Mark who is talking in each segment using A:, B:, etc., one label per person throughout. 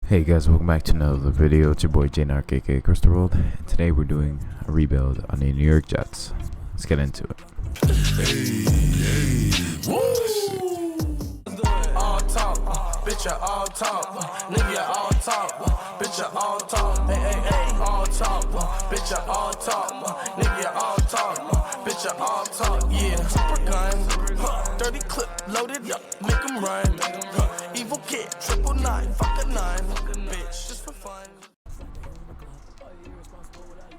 A: Hey guys, welcome back to another video. It's your boy JNark, aka Crystal World, and today we're doing a rebuild on the New York Jets. Let's get into it.
B: All talk, bitch, all talk, nigga, all talk, bitch, all talk, hey, all talk, bitch, all talk, nigga, all talk, bitch, all talk, yeah, super gun, dirty clip, loaded up, make 'em run, evil kid, 999, fuck a 9, bitch, just for fun.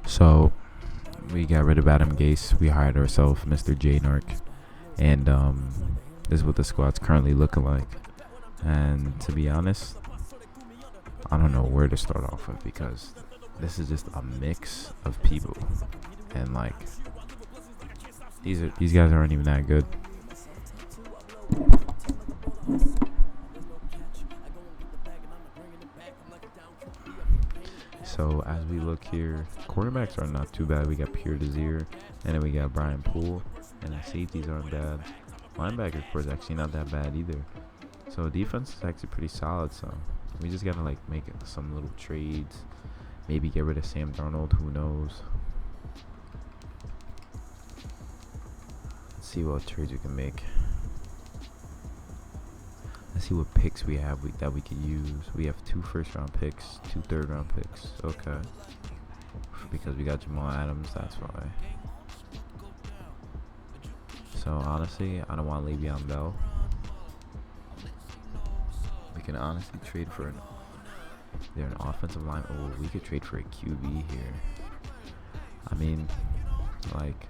A: So we got rid of Adam Gase. We hired ourselves Mr. JNark, and this is what the squad's currently looking like. And to be honest, I don't know where to start off with because this is just a mix of people, and like these guys aren't even that good. So as we look here, quarterbacks are not too bad. We got Pierre Desir, and then we got Brian Poole, and the safeties aren't bad. Linebacker core is actually not that bad either. So defense is actually pretty solid. So we just gotta like make some little trades, maybe get rid of Sam Darnold. Who knows? Let's see what trades we can make. Let's see what picks we have that we could use. We have 2 first-round picks, 2 third-round picks. Okay. Because we got Jamal Adams, that's why. So honestly, I don't want Le'Veon Bell. We can honestly trade for they're an offensive line. Oh, we could trade for a QB here. I mean, like,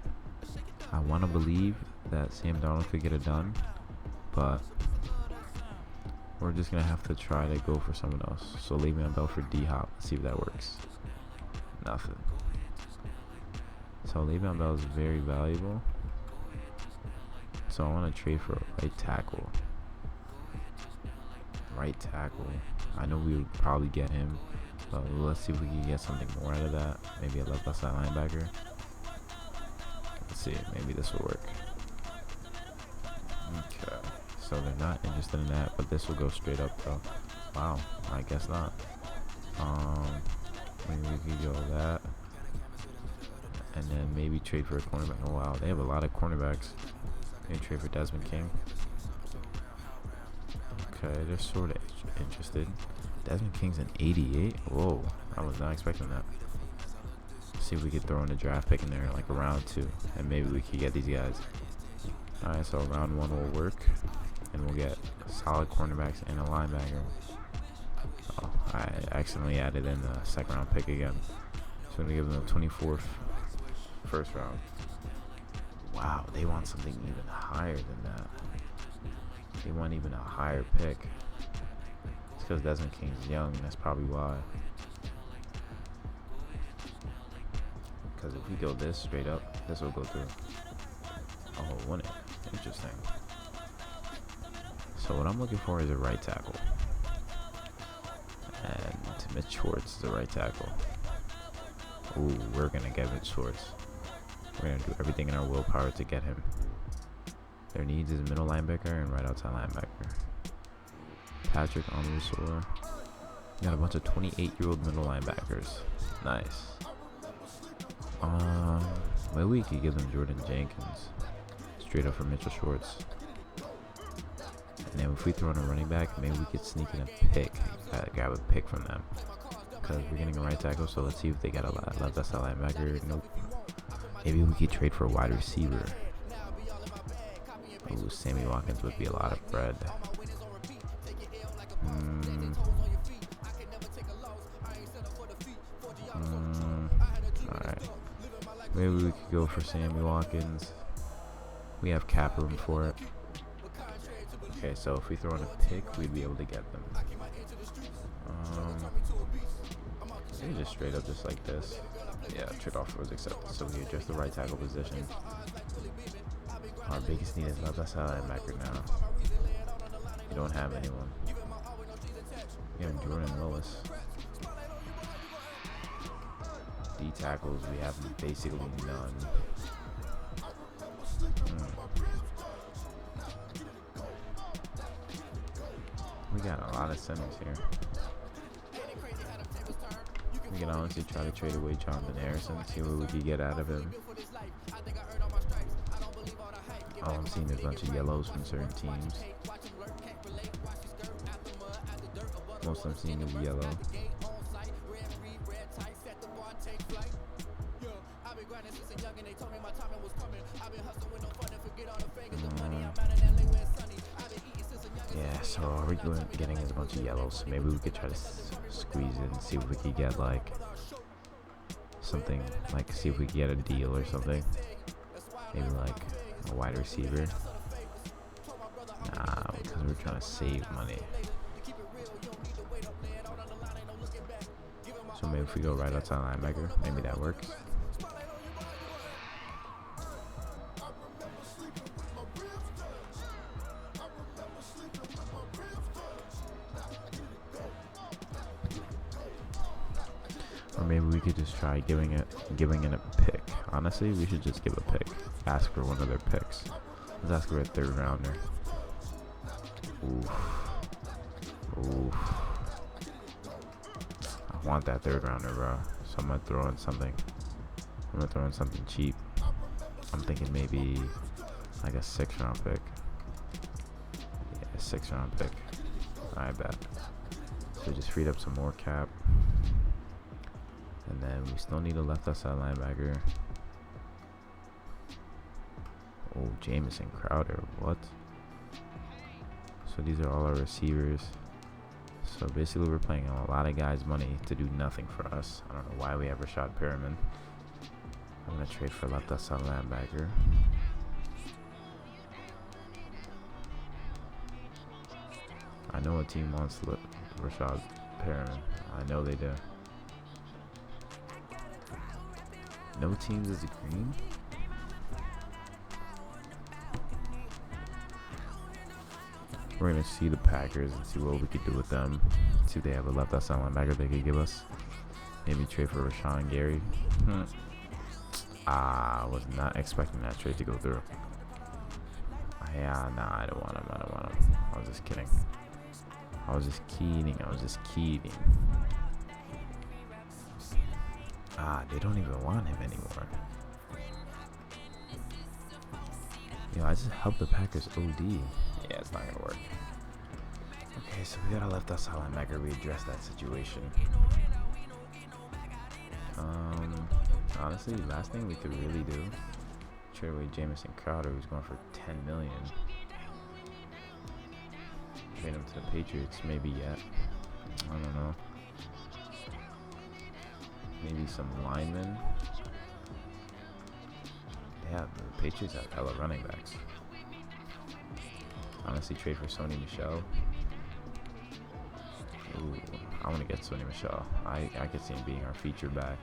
A: I want to believe that Sam Darnold could get it done, but we're just going to have to try to go for someone else. So Le'Veon Bell for D-Hop. Let's see if that works. Nothing. So Le'Veon Bell is very valuable. So I want to trade for a right tackle. Right tackle. I know we would probably get him, but let's see if we can get something more out of that. Maybe a left outside linebacker. Let's see. Maybe this will work. Okay. So they're not interested in that, but this will go straight up though. Wow, I guess not. Maybe we could go that, and then maybe trade for a cornerback. Oh wow, they have a lot of cornerbacks. Maybe trade for Desmond King. Okay, they're sort of interested. Desmond King's an 88. Whoa, I was not expecting that. Let's see if we could throw in a draft pick in there, like a round 2, and maybe we could get these guys. All right, so round 1 will work. And we'll get solid cornerbacks and a linebacker. Oh, I accidentally added in the second round pick again. So I'm going to give them the 24th first round. Wow, they want something even higher than that. They want even a higher pick. It's because Desmond King's young. That's probably why. Because if we go this straight up, this will go through. Oh, wouldn't it? Interesting. So what I'm looking for is a right tackle, and Mitch Schwartz is the right tackle. Ooh, we're gonna get Mitch Schwartz. We're gonna do everything in our willpower to get him. Their needs is middle linebacker and right outside linebacker. Patrick Onwuasor. Got a bunch of 28-year-old middle linebackers. Nice. Maybe we could give them Jordan Jenkins straight up for Mitchell Schwartz. And then if we throw in a running back, maybe we could sneak in a pick. Grab a pick from them. Because we're getting a right tackle, so let's see if they got a left outside linebacker. Nope. Maybe we could trade for a wide receiver. Ooh, Sammy Watkins would be a lot of bread. Alright. Maybe we could go for Sammy Watkins. We have cap room for it. Okay, so if we throw in a pick, we'd be able to get them. Maybe just straight up just like this. Yeah, trade offer was accepted. So we adjust the right tackle position. Our biggest need is left outside linebacker now. We don't have anyone. We have Jordan Lewis. D tackles, we have basically none. We got a lot of centers here. can honestly try to trade away Jonathan Harrison, see what we can get out of him. All I'm seeing is a bunch of yellows from certain teams. Most I'm seeing is yellow. Yeah, so are we getting a bunch of yellows? Maybe we could try to squeeze it and see if we could get like something, like see if we could get a deal or something. Maybe like a wide receiver. Nah, because we're trying to save money. So maybe if we go right outside linebacker, maybe that works. Or maybe we could just try giving it a pick. Honestly, we should just give a pick. Ask for one of their picks. Let's ask for a third rounder. Oof. Oof. I want that third rounder, bro. So I'm gonna throw in something. I'm gonna throw in something cheap. I'm thinking maybe like a 6th round pick. Yeah, a 6th round pick. I bet. So just freed up some more cap. And then we still need a left outside linebacker. Oh, Jamison Crowder. What? So these are all our receivers. So basically we're playing a lot of guys' money to do nothing for us. I don't know why we have Rashad Perriman. I'm going to trade for left outside linebacker. I know a team wants Rashad Perriman. I know they do. No teams is agreeing? We're going to see the Packers and see what we could do with them. See if they have a left outside linebacker they could give us. Maybe trade for Rashawn Gary. I was not expecting that trade to go through. Yeah, nah, I don't want him. I was just kidding. I was just kidding. They don't even want him anymore. Yo, I just helped the Packers OD. Yeah, it's not gonna work. Okay, so we got a left outside linebacker. We addressed that situation. Honestly, last thing we could really do, trade away Jamison Crowder, who's going for $10 million. Trade him to the Patriots, maybe yet. I don't know. Maybe some linemen. Yeah, the Patriots have hella running backs. Honestly, trade for Sony Michel. Ooh, I want to get Sony Michel. I could see him being our feature back.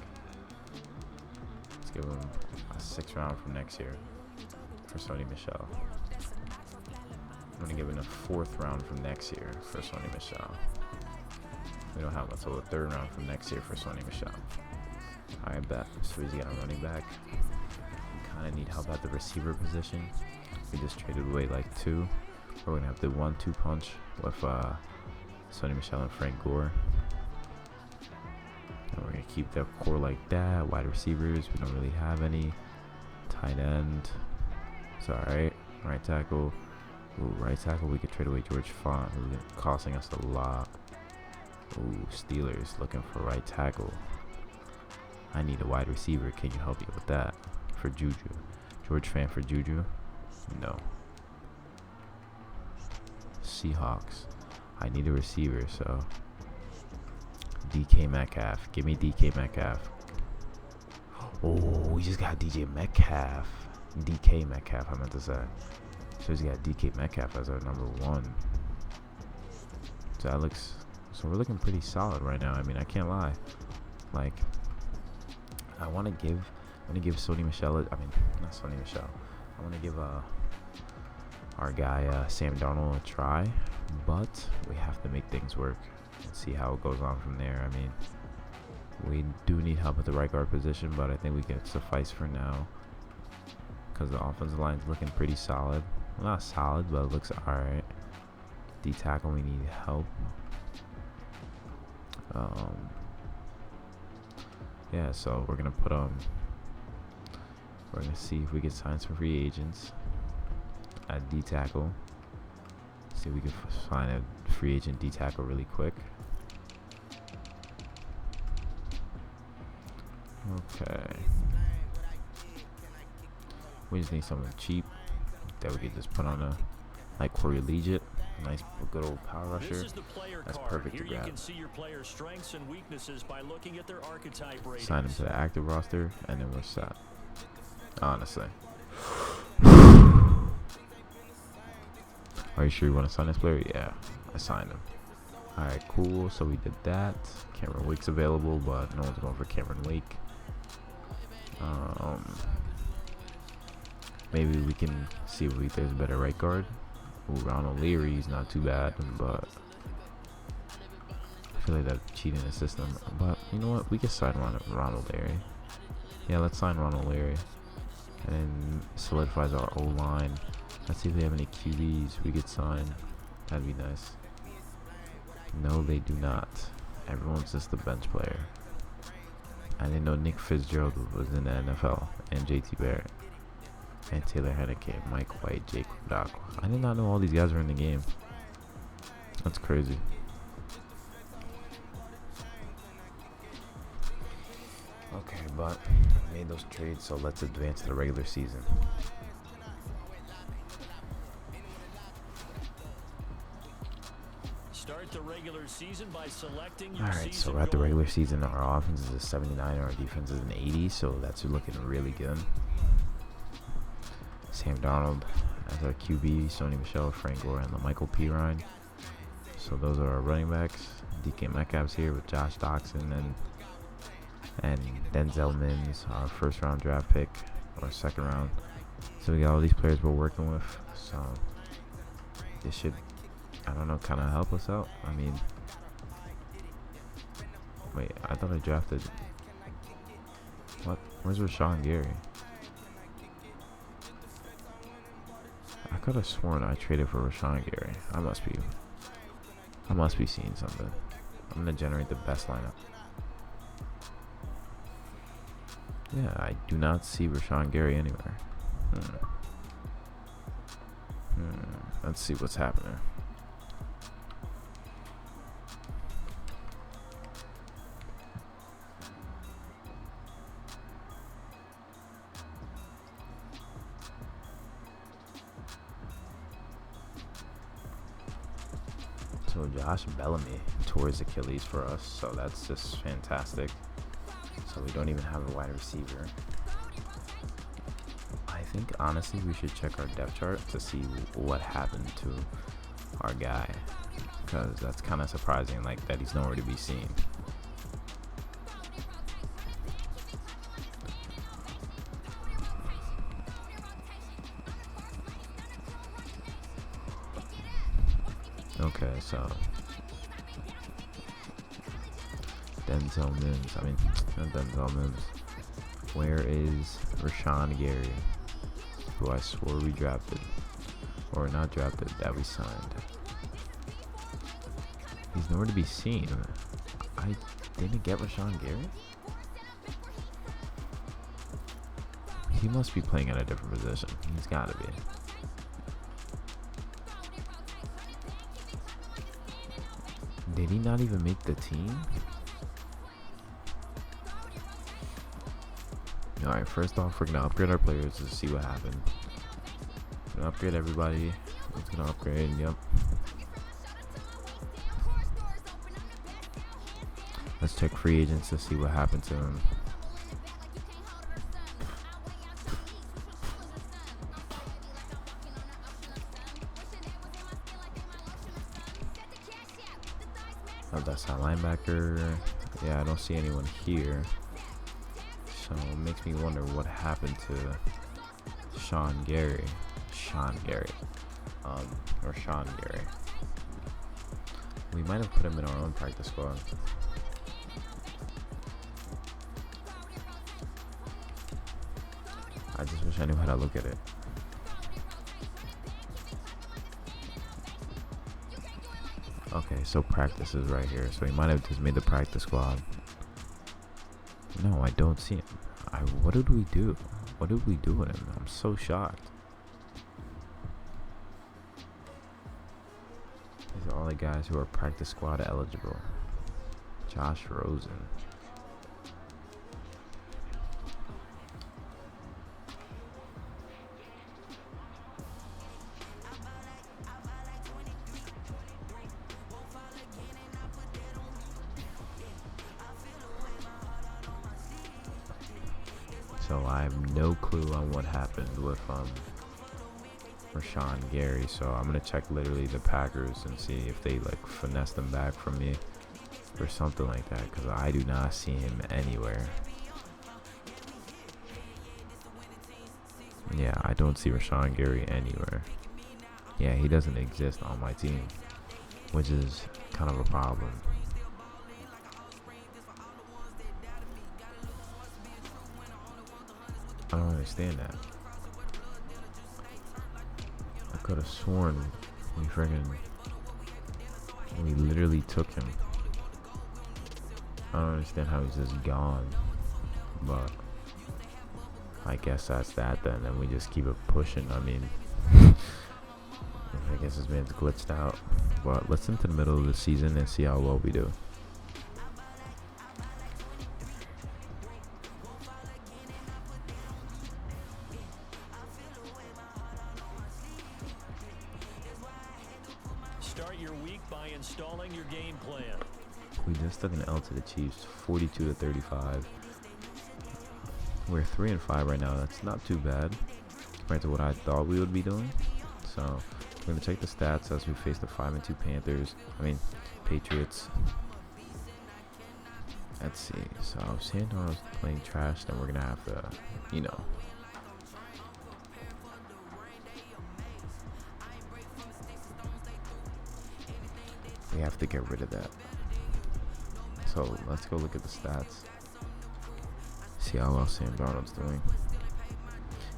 A: Let's give him a 6th round from next year for Sony Michel. I'm going to give him a 4th round from next year for Sony Michel. We don't have until the 3rd round from next year for Sony Michel. I bet. So he's got a running back. We kind of need help at the receiver position. We just traded away like 2. We're going to have the 1-2 punch with Sony Michel and Frank Gore. And we're going to keep the core like that. Wide receivers, we don't really have any. Tight end, it's alright. Right tackle. Ooh, right tackle, we could trade away George Font, who's costing us a lot. Ooh, Steelers looking for right tackle. I need a wide receiver. Can you help me with that? For Juju. George Fant for Juju? No. Seahawks. I need a receiver, so DK Metcalf. Give me DK Metcalf. Oh, we just got DJ Metcalf. DK Metcalf, I meant to say. So he's got DK Metcalf as our number 1. So that looks... So we're looking pretty solid right now. I mean, I can't lie. Like, I want to give Sony Michel. I mean, not Sony Michel. I want to give our guy Sam Darnold a try, but we have to make things work and see how it goes on from there. I mean, we do need help at the right guard position, but I think we can suffice for now because the offensive line is looking pretty solid. Well, not solid, but it looks alright. D tackle, we need help. yeah, so we're gonna see if we can sign some free agents at D tackle. See if we can find a free agent D tackle really quick. Okay. We just need something cheap that we could just put on like Corey Legit. Nice, good old power rusher. That's perfect to grab. Sign him to the active roster, and then we're set. Honestly. Are you sure you want to sign this player? Yeah, I signed him. Alright, cool. So we did that. Cameron Wake's available, but no one's going for Cameron Wake. Maybe we can see if there's a better right guard. Ooh, Ronald Leary's not too bad, but I feel like that's cheating the system. But you know what? We can sign Ronald Leary. Yeah, let's sign Ronald Leary. And then solidifies our O-line. Let's see if they have any QBs we could sign. That'd be nice. No, they do not. Everyone's just a bench player. I didn't know Nick Fitzgerald was in the NFL. And JT Barrett. And Taylor Henneke, Mike White, Jake Doc. I did not know all these guys were in the game. That's crazy. Okay, but I made those trades, so let's advance to the regular season.
C: Start the regular season by selecting your
A: Alright, so we're at the regular season. Our offense is a 79, our defense is an 80, so that's looking really good. Sam Darnold as our QB, Sony Michel, Frank Gore, and Michael Pirine. So those are our running backs. DK Metcalf's here with Josh Doxson and Denzel Mims, our first round draft pick, or second round. So we got all these players we're working with. So this should, I don't know, kind of help us out. I mean, wait, I thought I drafted. What? Where's Rashawn Gary? I could have sworn I traded for Rashawn Gary. I must be seeing something. I'm gonna generate the best lineup. Yeah, I do not see Rashawn Gary anywhere. Let's see what's happening. So Josh Bellamy tore his Achilles for us, so that's just fantastic. So we don't even have a wide receiver. I think honestly we should check our depth chart to see what happened to our guy, because that's kind of surprising, like that he's nowhere to be seen. Okay, so Denzel Mims. I mean, not Denzel Mims. Where is Rashawn Gary, who I swore we drafted, or not drafted, that we signed? He's nowhere to be seen. I didn't get Rashawn Gary. He must be playing at a different position. He's got to be. Did he not even make the team? Alright, first off, we're going to upgrade our players to see what happened. We're going to upgrade everybody. It's going to upgrade, yep. Let's check free agents to see what happened to him. Oh, that's our linebacker. Yeah, I don't see anyone here. So it makes me wonder what happened to Sean Gary. Or Sean Gary. We might have put him in our own practice squad. I just wish I knew how to look at it. Okay, so practice is right here. So he might have just made the practice squad. No, I don't see him. What did we do? What did we do with him? I'm so shocked. These are all the guys who are practice squad eligible. Josh Rosen. So I have no clue on what happened with Rashawn Gary. So I'm gonna check literally the Packers and see if they like finesse them back from me or something like that, because I do not see him anywhere. Yeah, I don't see Rashawn Gary anywhere. Yeah, he doesn't exist on my team, which is kind of a problem. I don't understand that. I could have sworn we literally took him. I don't understand how he's just gone, but I guess that's that then, and we just keep it pushing. I mean, I guess this man's glitched out, but let's into the middle of the season and see how well we do.
C: Start your week by installing your game plan.
A: We just took an L to the Chiefs, 42-35. We're 3-5 right now. That's not too bad compared to what I thought we would be doing. So we're gonna check the stats as we face the 5-2 Patriots. Let's see. So if Sandor's playing trash, then we're gonna have to, we have to get rid of that. So let's go look at the stats. See how well Sam Darnold's doing.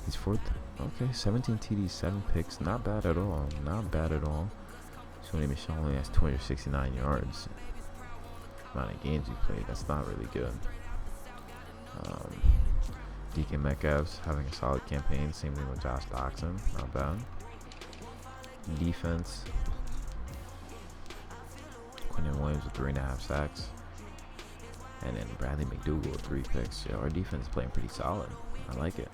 A: He's fourth. Okay, 17 TDs, 7 picks. Not bad at all. Not bad at all. Sony Michel only has 269 yards. Amount of games he played. That's not really good. DK Metcalf's having a solid campaign. Same thing with Josh Doxson. Not bad. Defense. Quinton Williams with 3.5 sacks. And then Bradley McDougall with 3 picks. Yeah, our defense is playing pretty solid. I like it.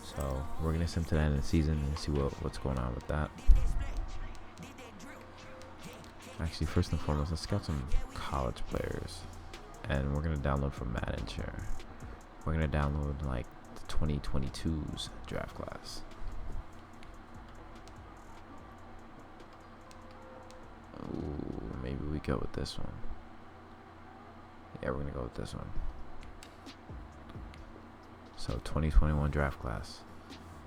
A: So we're gonna sim to the end of the season and see what's going on with that. Actually, first and foremost, let's scout some college players, and we're gonna download from Madden Share. We're gonna download like the 2022's draft class. Ooh, maybe we go with this one. Yeah, we're gonna go with this one. So 2021 draft class.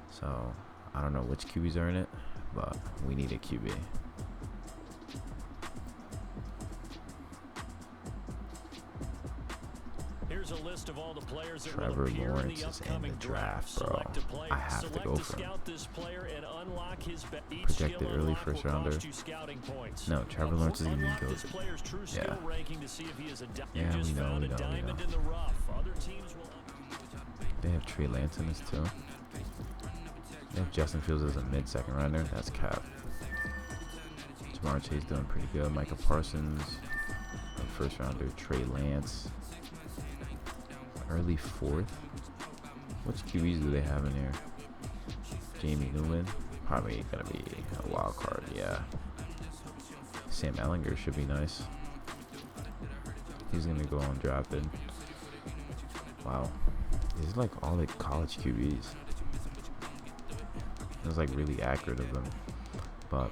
A: So I don't know which QBs are in it, but we need a QB.
C: Here's a list of all the players that
A: Trevor
C: will appear
A: Lawrence
C: in
A: is
C: the
A: in
C: upcoming
A: the draft, bro.
C: Select a player.
A: I have to go for him.
C: Scout this player and unlock his each
A: Projected
C: skill
A: early
C: unlock
A: first
C: will
A: rounder.
C: cost you scouting points.
A: No, Trevor Lawrence is gonna
C: Unlock
A: be
C: this
A: good.
C: player's true
A: Yeah.
C: skill ranking to see if he is a
A: Yeah,
C: just
A: we know,
C: found
A: we
C: a
A: know, we
C: diamond
A: know.
C: in the rough. Other teams will.
A: They have Trey Lance in this too. They have Justin Fields as a mid-second rounder. That's cap. Jamar Chase doing pretty good. Micah Parsons, a first rounder. Trey Lance, early 4th. Which QBs do they have in here? Jamie Newman, probably gonna be a wild card. Yeah. Sam Ehlinger should be nice. He's gonna go undrafted. Wow. This is like all the college QBs. It's like really accurate of them. But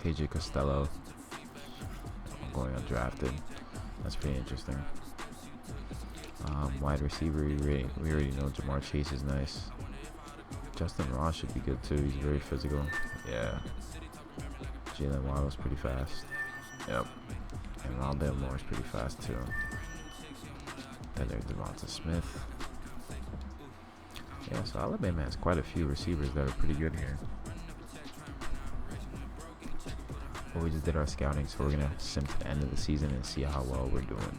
A: KJ Costello going undrafted. That's pretty interesting. Wide receiver, we already know Jamar Chase is nice. Justin Ross should be good too. He's very physical. Yeah. Jalen Waddle's pretty fast. Yep. And Rondale Moore's pretty fast too. Then there's Devonta Smith. Yeah, so Alabama has quite a few receivers that are pretty good here. But we just did our scouting, so we're gonna sim to the end of the season and see how well we're doing.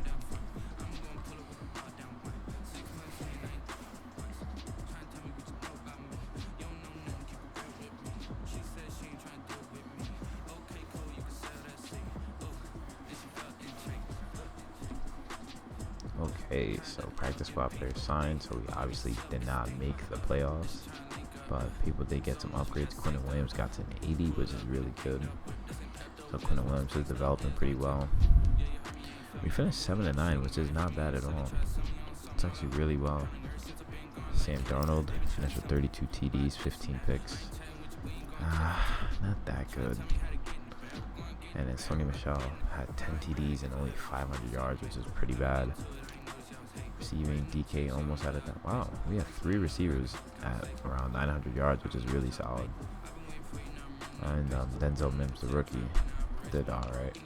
A: Okay, so practice squad players signed, so we obviously did not make the playoffs, but people did get some upgrades. Quentin Williams got to an 80, which is really good. So Quentin Williams is developing pretty well. We finished 7-9, which is not bad at all. It's actually really well. Sam Darnold finished with 32 TDs, 15 picks. Not that good. And then Sonny Michel had 10 TDs and only 500 yards, which is pretty bad. Receiving, DK almost had it. Wow, we have 3 receivers at around 900 yards, which is really solid. And Denzel Mims, the rookie, did alright.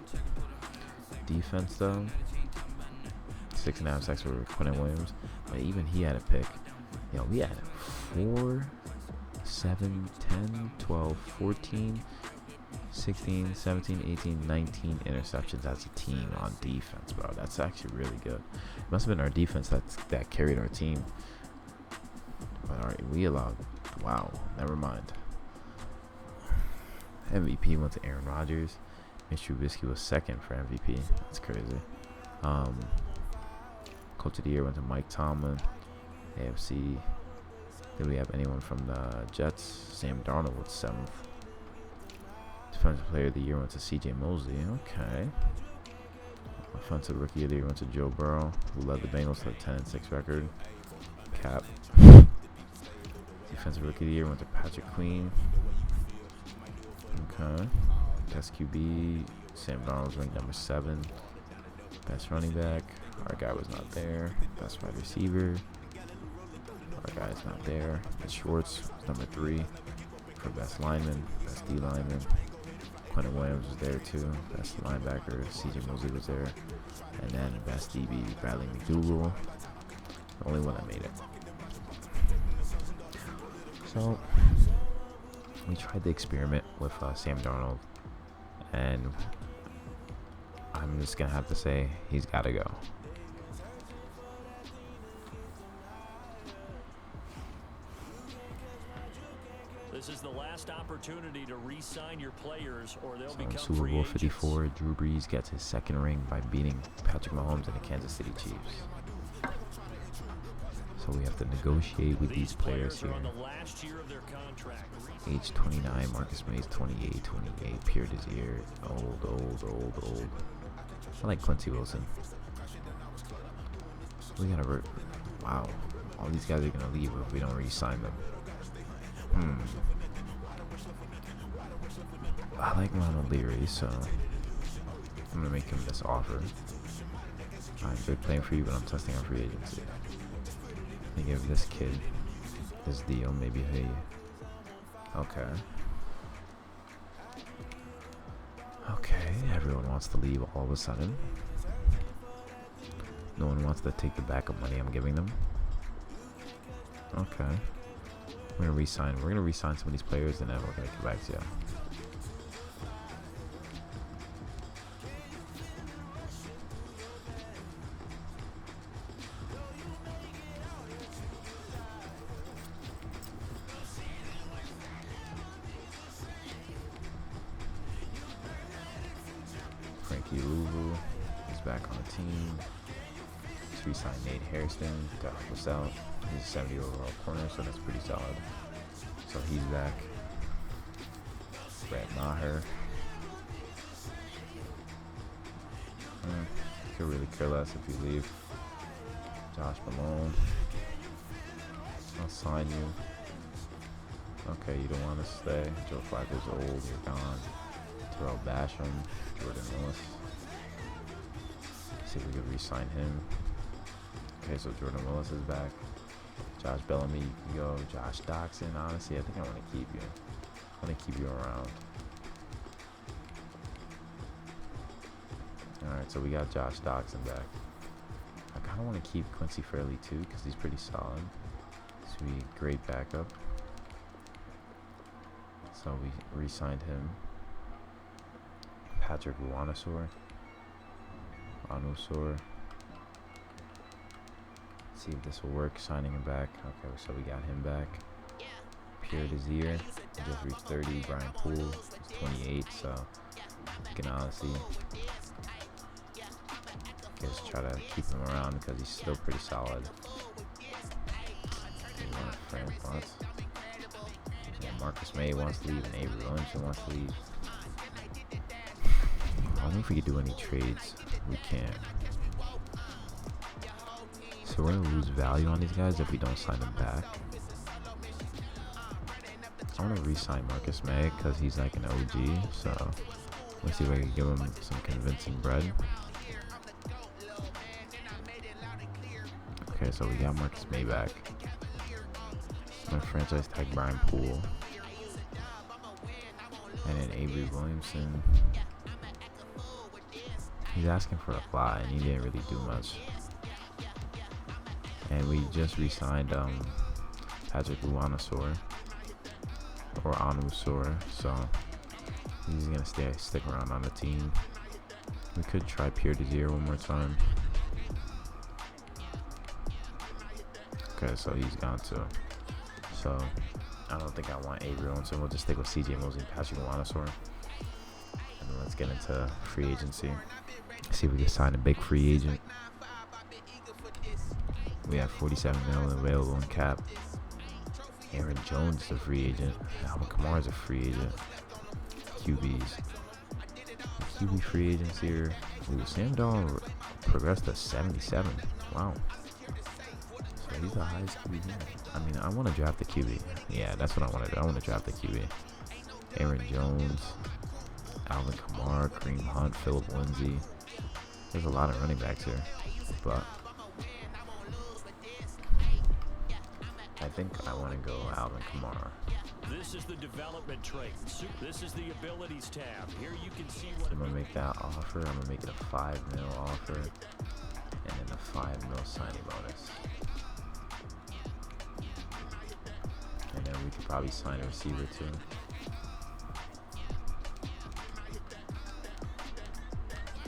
A: Defense though, 6.5 sacks for Quentin Williams, but even he had a pick. Yo, we had 4, 7, 10, 12, 14, 16, 17, 18, 19 interceptions as a team on defense, bro. That's actually really good. It must have been our defense that carried our team. But alright, we allowed. Wow, never mind. MVP went to Aaron Rodgers. Mitch Trubisky was second for MVP. That's crazy. Coach of the Year went to Mike Tomlin. AFC. Did we have anyone from the Jets? Sam Darnold was 7th. Defensive Player of the Year went to CJ Mosley. Okay. Offensive Rookie of the Year went to Joe Burrow, who led the Bengals to a 10-6 record. Cap. Defensive Rookie of the Year went to Patrick Queen. Okay. Best QB, Sam Darnold was ranked number 7. Best running back, our guy was not there. Best wide receiver, our guy's not there. Mitch Schwartz was number 3 for best lineman, best D lineman. Quentin Williams was there too. Best linebacker, CJ Mosley was there. And then best DB, Bradley McDougall. The only one that made it. So we tried the experiment with Sam Darnold, and I'm just gonna have to say he's got to go.
C: This is the last opportunity to re-sign your players, or they'll
A: So
C: become
A: Super
C: free
A: Bowl
C: agents.
A: 54, Drew Brees gets his second ring by beating Patrick Mahomes and the Kansas City Chiefs. So we have to negotiate with these players
C: are
A: here.
C: on the last year of their contract.
A: Age 29, Marcus Mays 28, Pierre Desir, old. I like Quincy Wilson. We gotta wow, all these guys are gonna leave if we don't re-sign them. I like Ronald Leary, so I'm gonna make him this offer. I enjoy playing for you, but I'm testing on free agency. I give this kid this deal, maybe hey. Okay. Okay, everyone wants to leave all of a sudden. No one wants to take the backup money I'm giving them. Okay. We're gonna re-sign some of these players, and then we're gonna get back to you. Frankie Louvu is back on the team. Let's re-sign Nate Hairston to help us out. He's a 70 overall corner, so that's pretty solid. So he's back. Brett Maher. Could really care less if you leave. Josh Malone. I'll sign you. Okay, you don't want to stay. Joe Flacco's old, you're gone. Terrell Basham, Jordan Willis. See if we can re-sign him. Okay, so Jordan Willis is back. Josh Bellamy, you can go. Josh Doxson, honestly, I think I want to keep you. I want to keep you around. Alright, so we got Josh Doxson back. I kind of want to keep Quincy Fairley too, because he's pretty solid. So we great backup. So we re-signed him. Patrick Anusor. See if this will work, signing him back. Okay, so we got him back. Pierre Desir, he just reached 30. Brian Poole is 28, so you can honestly guess try to keep him around because he's still pretty solid. Yeah, Marcus May wants to leave and Avery Williamson wants to leave. I don't know if we could do any trades. We can't. So we're gonna lose value on these guys if we don't sign them back. I want to re-sign Marcus May because he's like an OG. So let's see if I can give him some convincing bread. Okay, so we got Marcus May back. I'm gonna franchise tag Brian Poole. And then Avery Williamson. He's asking for a lot and he didn't really do much. And we just re-signed Patrick Uwansor or Onwusor, so he's gonna stick around on the team. We could try Pierre Desir one more time. Okay, so he's gone too. So I don't think I want Avery Williamson. We'll just stick with CJ Mosley and Patrick Uwansor. And then let's get into free agency. See if we can sign a big free agent. We have 47 million available in cap. Aaron Jones is a free agent. Alvin Kamara is a free agent. QBs. QB free agents here. Ooh, Sam Darnold progressed to 77. Wow. So he's the highest QB here. I mean, I want to draft the QB. Yeah, that's what I want to do. I want to draft the QB. Aaron Jones, Alvin Kamara, Kareem Hunt, Phillip Lindsay. There's a lot of running backs here, but I think I want to go Alvin Kamara.
C: This is the development trait. This is the abilities tab. Here you can see what
A: I'm gonna make that offer. I'm gonna make it a 5 mil offer, and then a 5 mil signing bonus. And then we could probably sign a receiver too.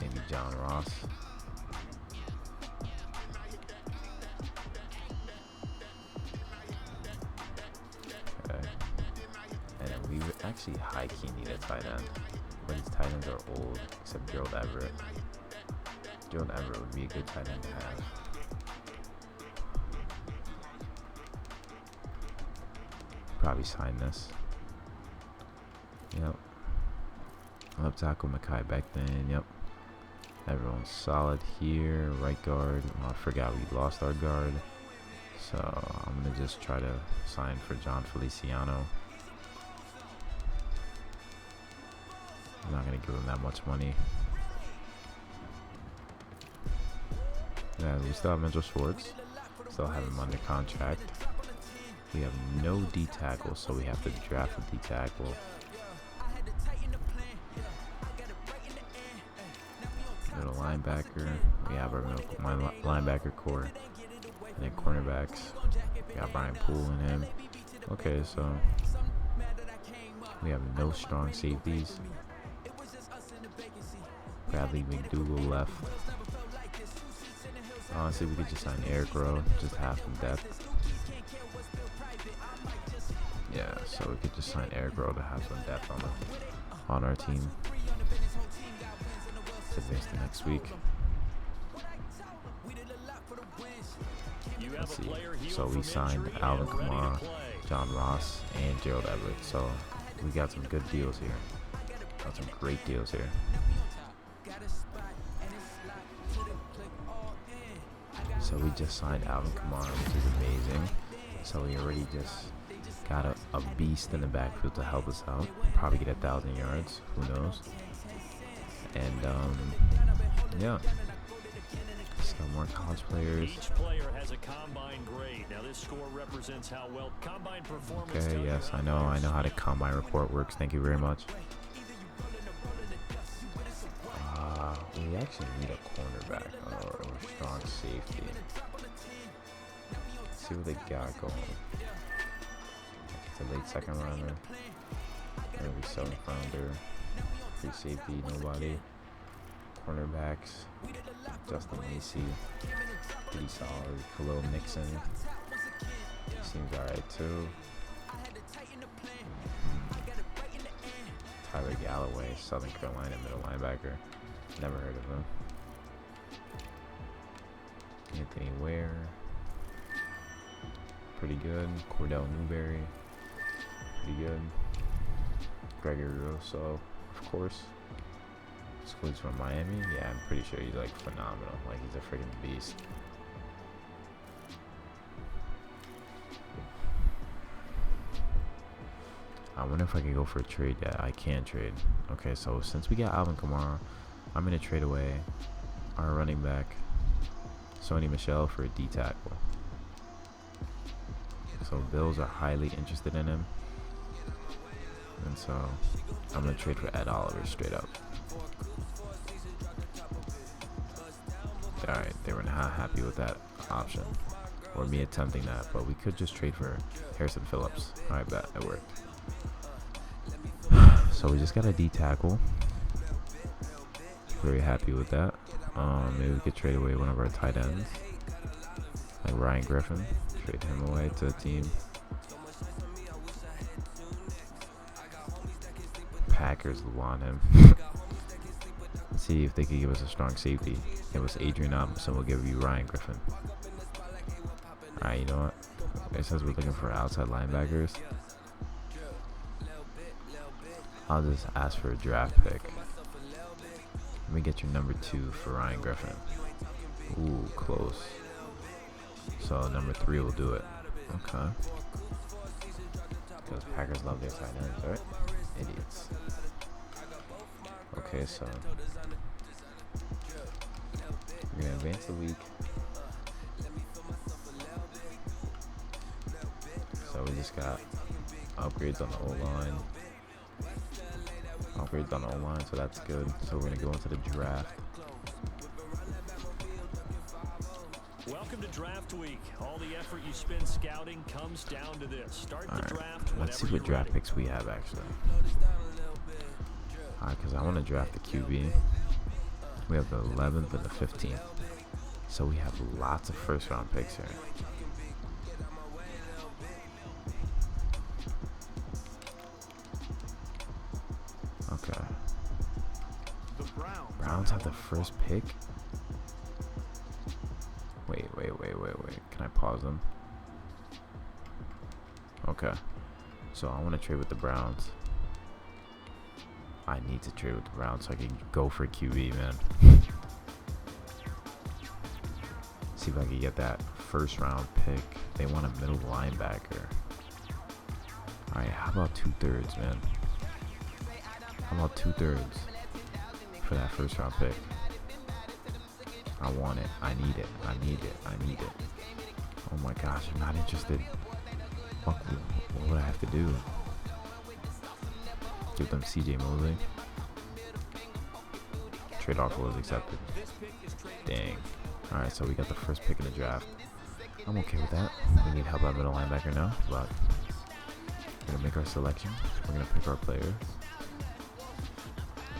A: Maybe John Ross. Okay. And then we would actually high-key need a tight end. But his tight ends are old, except Gerald Everett. Gerald Everett would be a good tight end to have. Probably sign this. Yep. Left tackle Mekhi Becton. Yep. Everyone's solid here. Right guard. Oh, I forgot we lost our guard. So I'm gonna just try to sign for John Feliciano. I'm not gonna give him that much money. Yeah, we still have Mitchell Schwartz. Still have him under contract. We have no D tackle, so we have to draft a D tackle. Middle linebacker. We have our linebacker core. And then cornerbacks. We got Brian Poole in him. Okay, so we have no strong safeties. Bradley McDougal left. Honestly, we could just sign Eric Rowe, just half the depth. Yeah, so we could just sign Eric Rowe to have some depth on our team to face the next week. Let's see. So we signed Alvin Kamara, John Ross, and Gerald Everett. So we got some good deals here. Got some great deals here. So we just signed Alvin Kamara, which is amazing. So we already just got a beast in the backfield to help us out. Probably get 1,000 yards. Who knows? And yeah. Just got more college players.
C: Each player has a combine grade. Now this score represents how well combine performance.
A: Okay, yes, I know how the combine report works. Thank you very much. We actually need a cornerback or a strong safety. Let's see what they got going. It's a late second rounder. Maybe 7th rounder. Free safety, nobody. Cornerbacks. Justin Lacey. Pretty solid. Khalil Nixon. Seems alright too. Tyler Galloway, Southern Carolina middle linebacker. Never heard of him. Anthony Ware, pretty good. Cordell Newberry, pretty good. Gregory Rousseau, of course. Schools from Miami. Yeah, I'm pretty sure he's like phenomenal. Like he's a freaking beast. I wonder if I can go for a trade. Yeah, I can trade. Okay, so since we got Alvin Kamara, I'm gonna trade away our running back, Sony Michel, for a D tackle. So Bills are highly interested in him, and so I'm gonna trade for Ed Oliver straight up. Alright, they were not happy with that option, or me attempting that, but we could just trade for Harrison Phillips. Alright, bet it worked. So we just got a D tackle. Very happy with that. Maybe we could trade away one of our tight ends, like Ryan Griffin. Trade him away to a team. Packers want him. See if they could give us a strong safety. Give us Adrian Robinson. We'll give you Ryan Griffin. Alright, you know what? It says we're looking for outside linebackers. I'll just ask for a draft pick. Let me get your number 2 for Ryan Griffin. Ooh, close. So number 3 will do it. Okay. Because Packers love their tight ends, right? Idiots. Okay, so we're gonna advance the week. So we just got upgrades on the O-line. Upgrades on the O-line, so that's good. So we're gonna go into the draft.
C: Welcome to draft week. All the effort you spend scouting comes down to this. Start the draft.
A: Let's see what draft picks we have actually. Alright, because I want to draft the QB. We have the 11th and the 15th. So we have lots of first round picks here. Okay. Browns have the first pick? Wait. Can I pause them? Okay. So I want to trade with the Browns. I need to trade with the Browns so I can go for QB, man. See if I can get that first round pick. They want a middle linebacker. Alright, how about 2/3, man? How about 2/3 for that first round pick? I want it. I need it. Oh my gosh, I'm not interested. What would I have to do? Give them CJ Mosley. Trade offer was accepted. Dang. Alright, so we got the first pick in the draft. I'm okay with that. We need help at middle linebacker now, but we're gonna make our selection. We're gonna pick our player.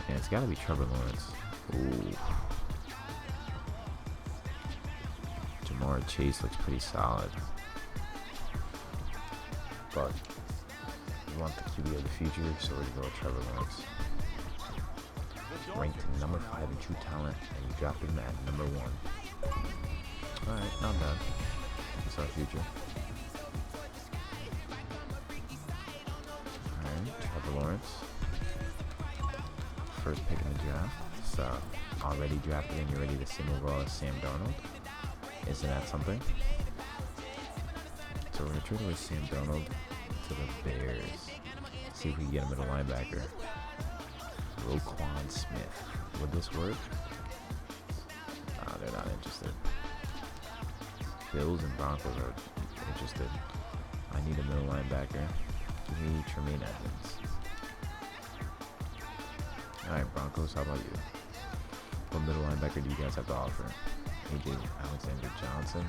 A: And it's gotta be Trevor Lawrence. Ooh. Jamar Chase looks pretty solid. But we want the QB of the future, so we're gonna go with Trevor Lawrence. Ranked number 5 in true talent, and you dropped him at number 1. Alright, not bad. That's our future. Alright, Trevor Lawrence. First pick in the draft. So, already drafted and you're ready to same overall as Sam Darnold. Isn't that something? So we're going to trade away Sam Darnold to the Bears. See if we can get a middle linebacker. Roquan Smith. Would this work? They're not interested. Bills and Broncos are interested. I need a middle linebacker. Give me Tremaine Edmonds. Alright, Broncos, how about you? What middle linebacker do you guys have to offer? AJ Alexander Johnson.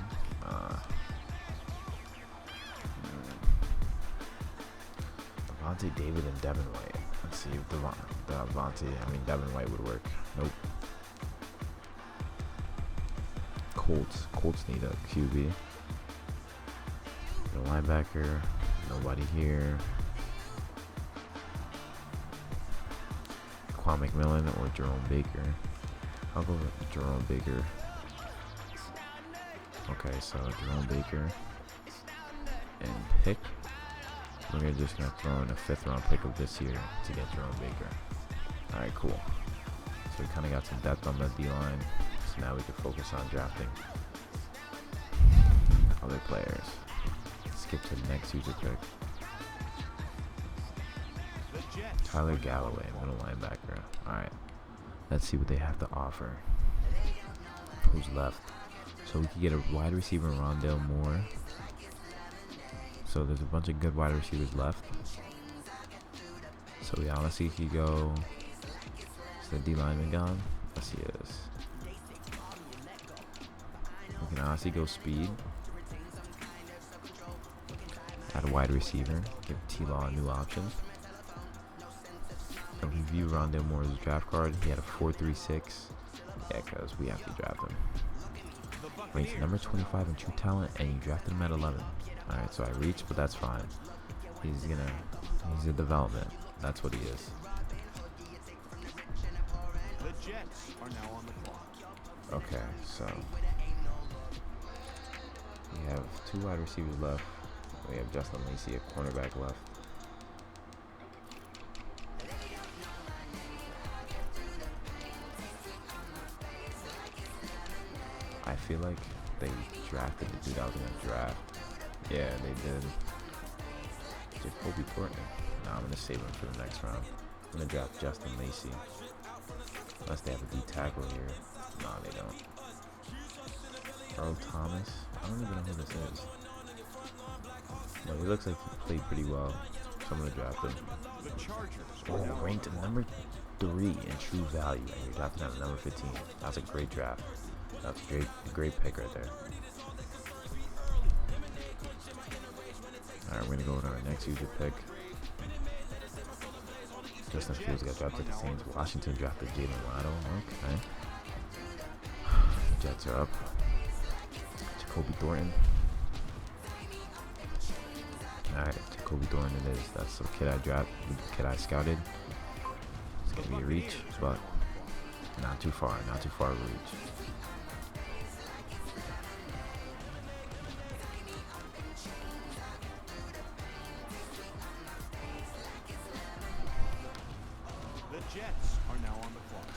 A: Devontae David and Devin White. Let's see if Devin White would work. Nope. Colts need a QB. The linebacker. Nobody here. Quan McMillan or Jerome Baker. I'll go with Jerome Baker. Okay, so Jerome Baker and pick. We're just gonna throw in a 5th round pick of this year to get Jerome Baker. All right, cool. So we kind of got some depth on the D line. So now we can focus on drafting other players. Skip to the next user pick. Tyler Galloway, middle linebacker. Alright, let's see what they have to offer. Who's left? So we could get a wide receiver, Rondale Moore. So there's a bunch of good wide receivers left. So we honestly could go. Is the D lineman gone? Yes, he is. We can honestly go speed. Add a wide receiver. Give T-Law a new option. So if we view Rondale Moore's draft card, he had a 4.36. Yeah, because we have to draft him. Ranked number 25 in true talent, and you drafted him at 11. Alright, so I reached, but that's fine. He's a development. That's what he is.
D: The Jets are now on the clock.
A: Okay, so we have 2 wide receivers left. We have Justin Lacey, a cornerback left. I feel like they drafted the dude I was gonna draft. Yeah, they did. Jacoby Thornton. No, I'm gonna save him for the next round. I'm gonna draft Justin Lacey. Unless they have a D tackle here. No, they don't. Earl Thomas. I don't even know who this is. No, he looks like he played pretty well. So I'm gonna draft him.
D: The Chargers
A: Oh, ranked number 3 in true value, and you're drafting at number 15. That's a great draft. That's a great pick right there. Alright, we're gonna go with our next user pick. Justin Fields got drafted to the Saints. Washington drafted Jalen Waddle. Okay. Jets are up. Jacoby Thornton. Alright, Jacoby Thornton it is. That's the kid I scouted. It's gonna be a reach, but not too far to reach.
D: The Jets are now on the clock.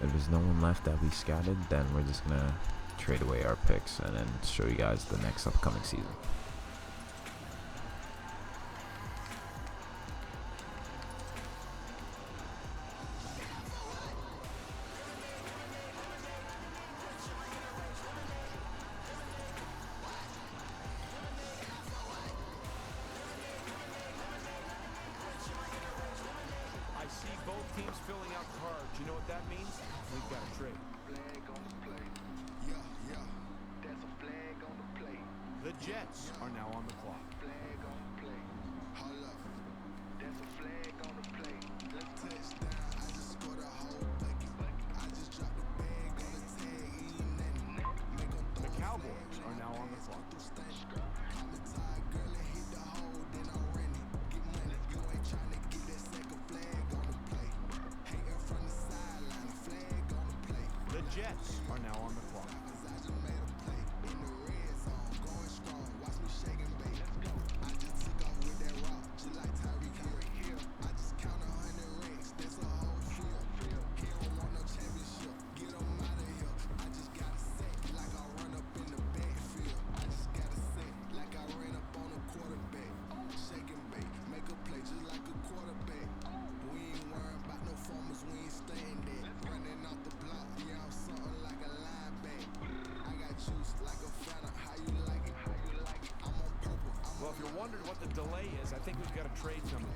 A: If there's no one left that we scouted, then we're just gonna trade away our picks and then show you guys the next upcoming season.
D: I see both teams filling out cards. You know what that means? We've got a trade. The Jets are now on the clock. The Cowboys are now on the clock. The Jets are now on the clock. Well, if you're wondering what the delay is, I think we've got a trade coming.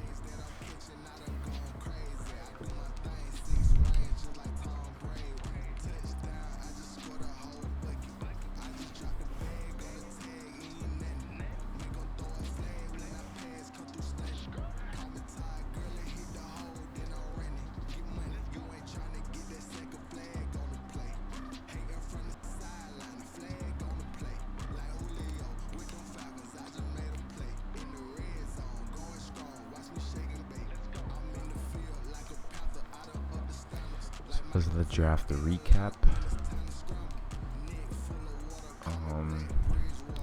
A: This is the draft, the recap.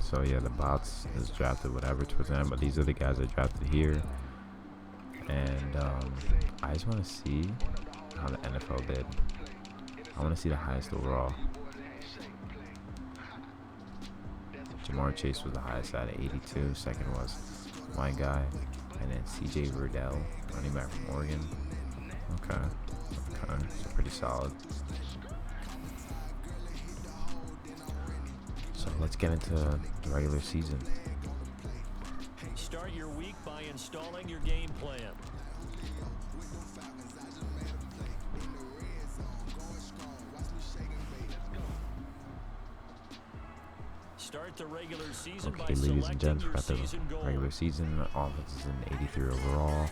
A: So yeah, the bots is drafted whatever towards the end, but these are the guys that drafted here. And I just want to see how the NFL did. I want to see the highest overall. Jamar Chase was the highest at 82. Second was my guy, and then CJ Verdell, running back from Oregon. Okay, so pretty solid. So let's get into the regular season.
C: Start your week by installing your game plan. Start the regular season by
A: Okay, ladies and
C: selecting
A: gents,
C: your
A: got the
C: season goal.
A: regular season. Offense is in 83 overall.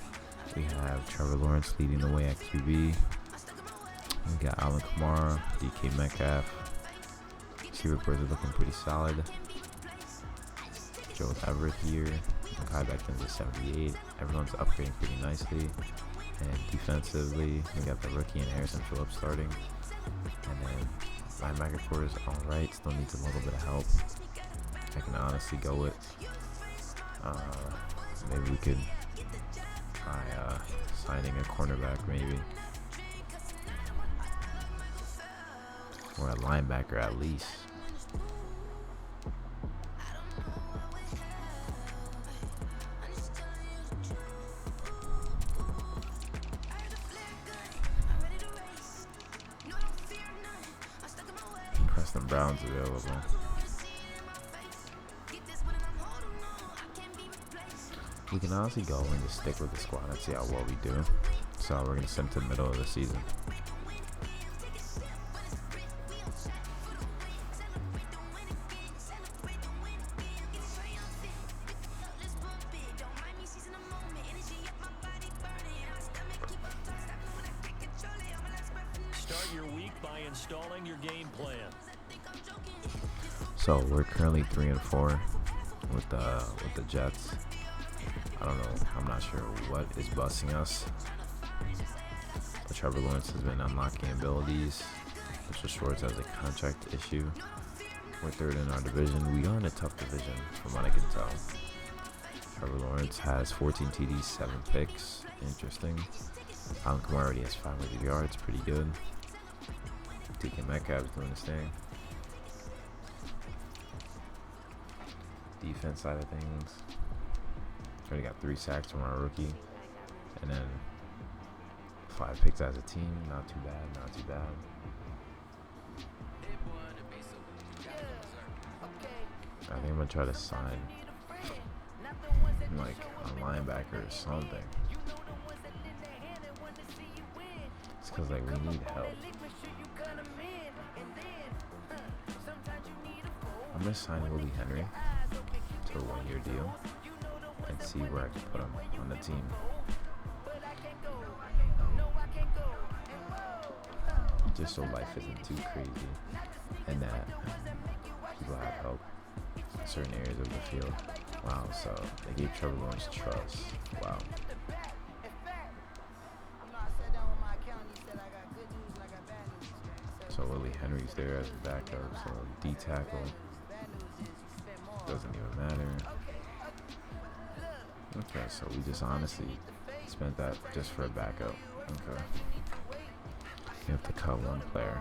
A: We have Trevor Lawrence leading the way at QB. We got Alvin Kamara, DK Metcalf. Receiver boards are looking pretty solid. Joe Everett here. Kai Becton's at 78. Everyone's upgrading pretty nicely. And defensively, we got the rookie and Harrison Phillips starting. And then linebacker core is alright. Still needs a little bit of help. I can honestly go with maybe we could try signing a cornerback maybe. Or a linebacker at least. Preston Brown's available. We can honestly go and just stick with the squad and see how well we do. So we're gonna send to the middle of the season.
C: Start your week by installing your game plan.
A: So we're currently 3-4 with the Jets. I don't know. I'm not sure what is busting us. But Trevor Lawrence has been unlocking abilities. Mr. Schwartz has a contract issue. We're third in our division. We are in a tough division, from what I can tell. Trevor Lawrence has 14 TDs, 7 picks. Interesting. Alvin Kamara already has 500 yards. Pretty good. DK Metcalf is doing his thing. Defense side of things. Already got 3 sacks from our rookie. And then 5 picks as a team. Not too bad, not too bad. I think I'm going to try to sign like a linebacker or something. It's because like we need help. I'm going to sign Willie Henry to a 1-year deal and see where I can put him on the team. Just so life isn't too crazy and that people have help in certain areas of the field. Wow, so they gave Trevor Lawrence trust. Wow. So Willie Henry's there as a backup, so D tackle doesn't even matter. Okay, so we just honestly spent that just for a backup. Okay. You have to cut one player.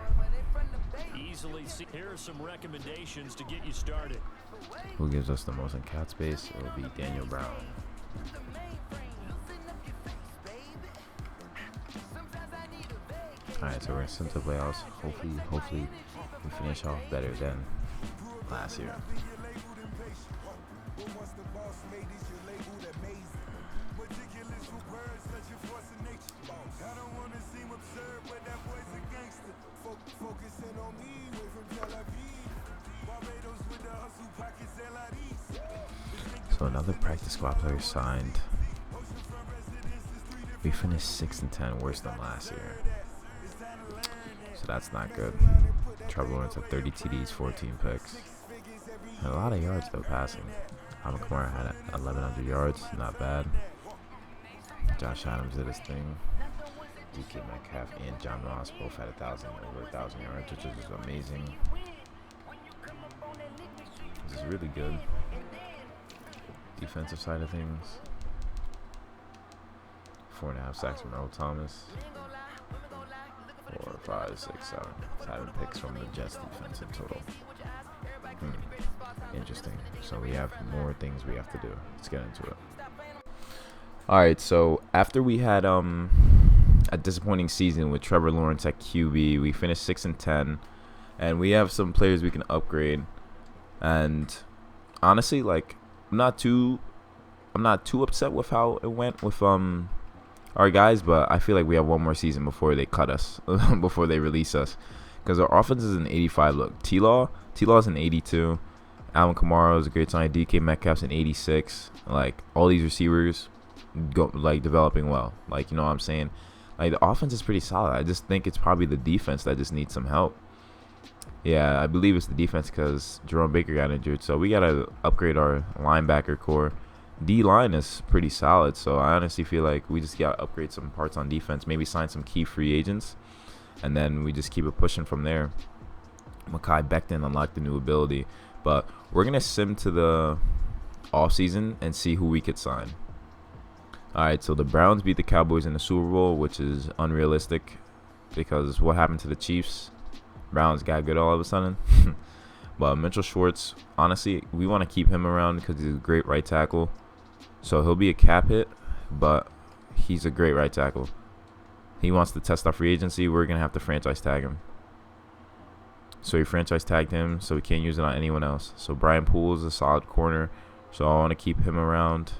C: Easily see. Here are some recommendations to get you started.
A: Who gives us the most in cap space? It will be Daniel Brown. Alright, so we're in the playoffs. Hopefully we finish off better than last year. So another practice squad player signed. We finished 6-10, worse than last year. So that's not good. Trevor Lawrence had 30 TDs, 14 picks. And a lot of yards though passing. Alvin Kamara had 1,100 yards, not bad. Josh Adams did his thing. DK Metcalf and John Ross both had over 1,000 yards, which is amazing. is really good. Defensive side of things. 4.5 sacks from Earl Thomas. 4, 5, 6, 7 picks from the Jets defense in total. Interesting. So we have more things we have to do. Let's get into it. All right. So after we had a disappointing season with Trevor Lawrence at QB, we finished 6-10, and we have some players we can upgrade. And honestly, like, I'm not too upset with how it went with our guys, but I feel like we have one more season before they cut us, before they release us, because our offense is an 85. Look, T-Law is an 82. Alvin Kamara is a great sign. DK Metcalf's an 86. Like, all these receivers go like developing well. Like, you know what I'm saying? Like, the offense is pretty solid. I just think it's probably the defense that just needs some help. Yeah, I believe it's the defense because Jerome Baker got injured. So we got to upgrade our linebacker core. D-line is pretty solid. So I honestly feel like we just got to upgrade some parts on defense. Maybe sign some key free agents. And then we just keep it pushing from there. Mekhi Becton unlocked the new ability. But we're going to sim to the offseason and see who we could sign. All right, so the Browns beat the Cowboys in the Super Bowl, which is unrealistic because what happened to the Chiefs? Browns got good all of a sudden. But Mitchell Schwartz, honestly, we want to keep him around because he's a great right tackle. So he'll be a cap hit, but he's a great right tackle. He wants to test our free agency. We're going to have to franchise tag him. So we franchise tagged him, so we can't use it on anyone else. So Brian Poole is a solid corner, so I want to keep him around.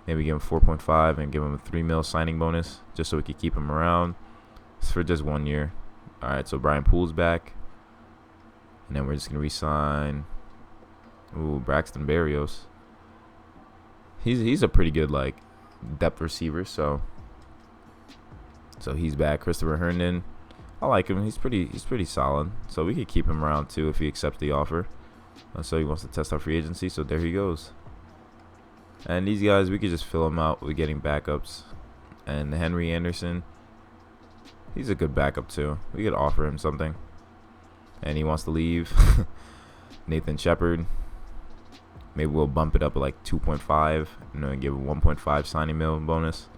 A: Maybe give him 4.5 and give him a $3 million signing bonus just so we could keep him around. It's for just 1 year. All right, so Brian Poole's back. And then we're just going to re-sign Braxton Berrios. He's a pretty good, like, depth receiver, so he's back. Christopher Herndon, I like him. He's pretty solid. So we could keep him around, too, if he accepts the offer. So he wants to test our free agency, so there he goes. And these guys, we could just fill them out with getting backups. And Henry Anderson, he's a good backup too. We could offer him something. And he wants to leave. Nathan Shepard, maybe we'll bump it up at like 2.5. And give a 1.5 signing million bonus.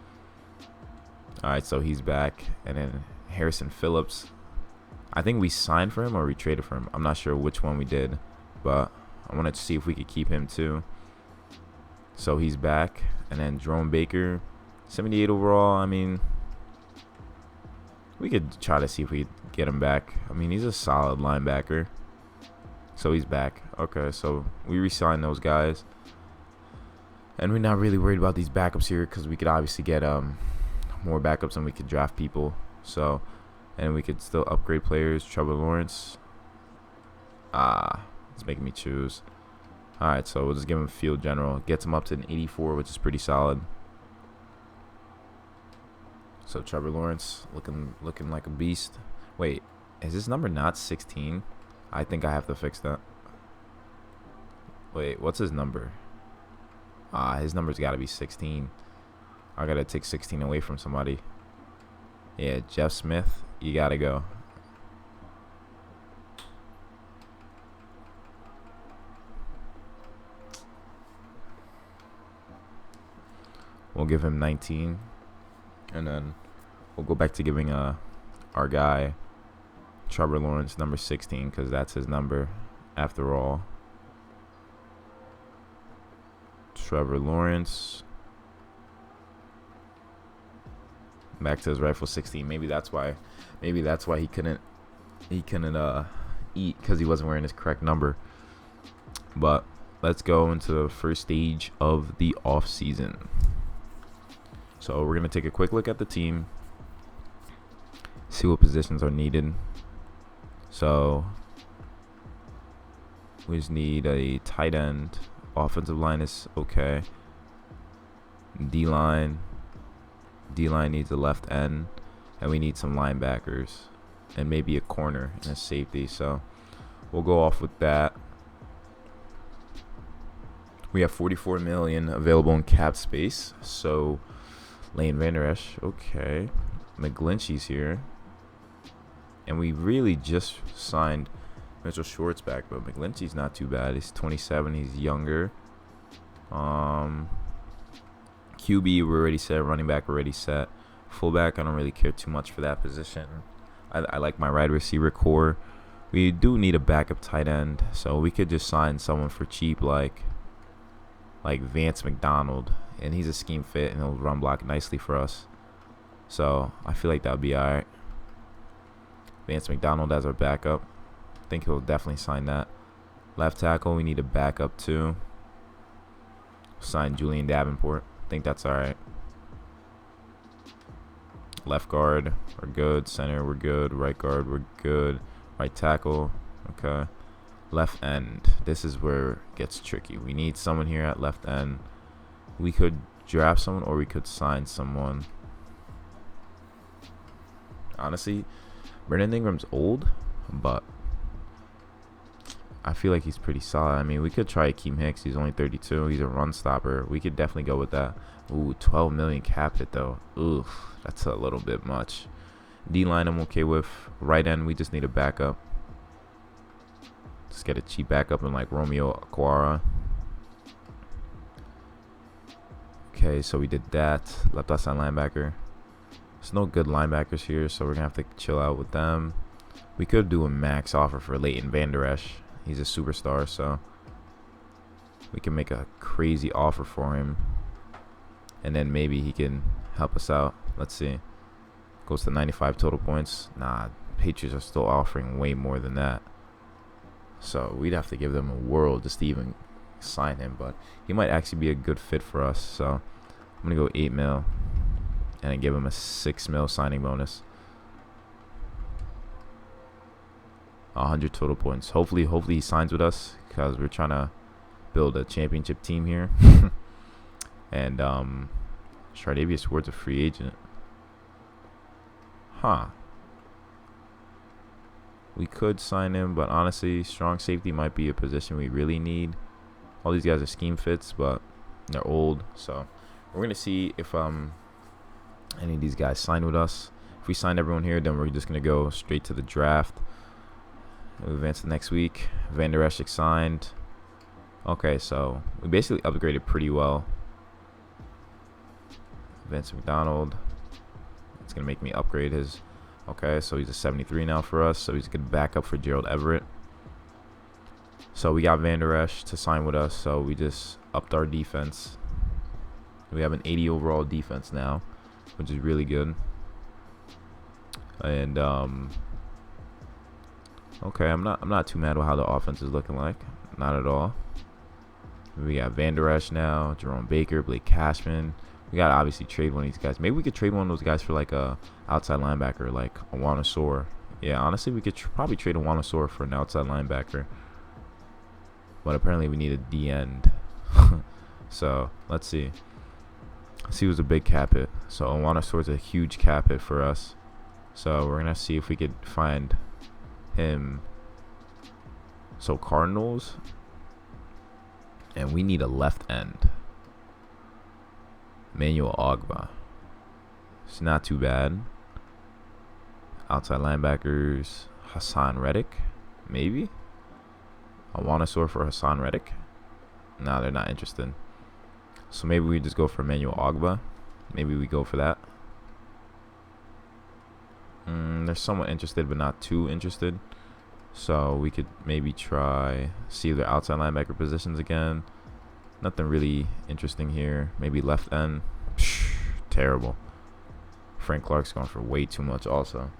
A: All right, so he's back. And then Harrison Phillips, I think we signed for him or we traded for him. I'm not sure which one we did. But I wanted to see if we could keep him too. So he's back. And then Jerome Baker, 78 overall. I mean, we could try to see if we get him back. I mean, he's a solid linebacker. So he's back. Okay, so we re-signed those guys. And we're not really worried about these backups here because we could obviously get more backups and we could draft people. So, and we could still upgrade players. Trevor Lawrence. It's making me choose. All right, so we'll just give him field general. Gets him up to an 84, which is pretty solid. So Trevor Lawrence looking like a beast. Wait, is his number not 16? I think I have to fix that. Wait, what's his number? His number's got to be 16. I got to take 16 away from somebody. Yeah, Jeff Smith, you got to go. We'll give him 19. And then we'll go back to giving our guy Trevor Lawrence number 16 because that's his number after all. Trevor Lawrence. Back to his rightful 16. Maybe that's why he couldn't eat because he wasn't wearing his correct number. But let's go into the first stage of the off season. So we're going to take a quick look at the team, see what positions are needed. So we just need a tight end. Offensive line is okay. D-line needs a left end. And we need some linebackers. And maybe a corner and a safety. So we'll go off with that. We have $44 million available in cap space. So Lane Vander Esch, okay. McGlinchey's here. And we really just signed Mitchell Short's back, but McGlinchey's not too bad. He's 27. He's younger. QB, we're already set. Running back, already set. Fullback, I don't really care too much for that position. I like my wide receiver core. We do need a backup tight end, so we could just sign someone for cheap, like Vance McDonald, and he's a scheme fit, and he'll run block nicely for us. So I feel like that would be all right. Vance McDonald as our backup. I think he'll definitely sign that. Left tackle, we need a backup too. Sign Julian Davenport. I think that's all right. Left guard, we're good. Center, we're good. Right guard, we're good. Right tackle, okay. Left end, this is where it gets tricky. We need someone here at left end. We could draft someone or we could sign someone. Honestly, Brandon Ingram's old, but I feel like he's pretty solid. I mean, we could try Akeem Hicks. He's only 32. He's a run stopper. We could definitely go with that. Ooh, 12 million cap hit though. Ooh, that's a little bit much. D-line I'm okay with. Right end, we just need a backup. Just get a cheap backup in like Romeo Aquara. Okay, so we did that. Left outside linebacker. There's no good linebackers here, so we're going to have to chill out with them. We could do a max offer for Leighton Vander Esch. He's a superstar, so we can make a crazy offer for him. And then maybe he can help us out. Let's see. Goes to 95 total points. Nah, Patriots are still offering way more than that. So we'd have to give them a whirl just to even sign him. But he might actually be a good fit for us. So I'm going to go 8 mil. And I give him a 6 mil signing bonus. 100 total points. Hopefully he signs with us, because we're trying to build a championship team here. And Chardavius Ward's a free agent. Huh. We could sign him, but honestly, strong safety might be a position we really need. All these guys are scheme fits, but they're old. So we're going to see if any of these guys sign with us. If we sign everyone here, then we're just going to go straight to the draft. We'll advance to next week. Vander Esch signed. Okay, so we basically upgraded pretty well. Vance McDonald. It's going to make me upgrade his. Okay, so he's a 73 now for us. So he's a good backup for Gerald Everett. So we got Vander Esch to sign with us. So we just upped our defense. We have an 80 overall defense now, which is really good. And okay, I'm not too mad with how the offense is looking like. Not at all. We got Vander Esch now, Jerome Baker, Blake Cashman. We got to obviously trade one of these guys. Maybe we could trade one of those guys for like a outside linebacker, like Awanosor. Yeah, honestly, we could probably trade Awanosor for an outside linebacker. But apparently we need a D end. So let's see. Let's see who's a big cap hit. So Awanosor is a huge cap hit for us. So we're gonna see if we could find him. So Cardinals, and we need a left end. Emmanuel Ogba. It's not too bad. Outside linebackers, Hassan Reddick, maybe. Awanosor for Hassan Reddick. No, they're not interested. So maybe we just go for Emmanuel Ogba. Maybe we go for that. They're somewhat interested, but not too interested. So we could maybe try see their outside linebacker positions again. Nothing really interesting here. Maybe left end. Psh, terrible. Frank Clark's going for way too much also.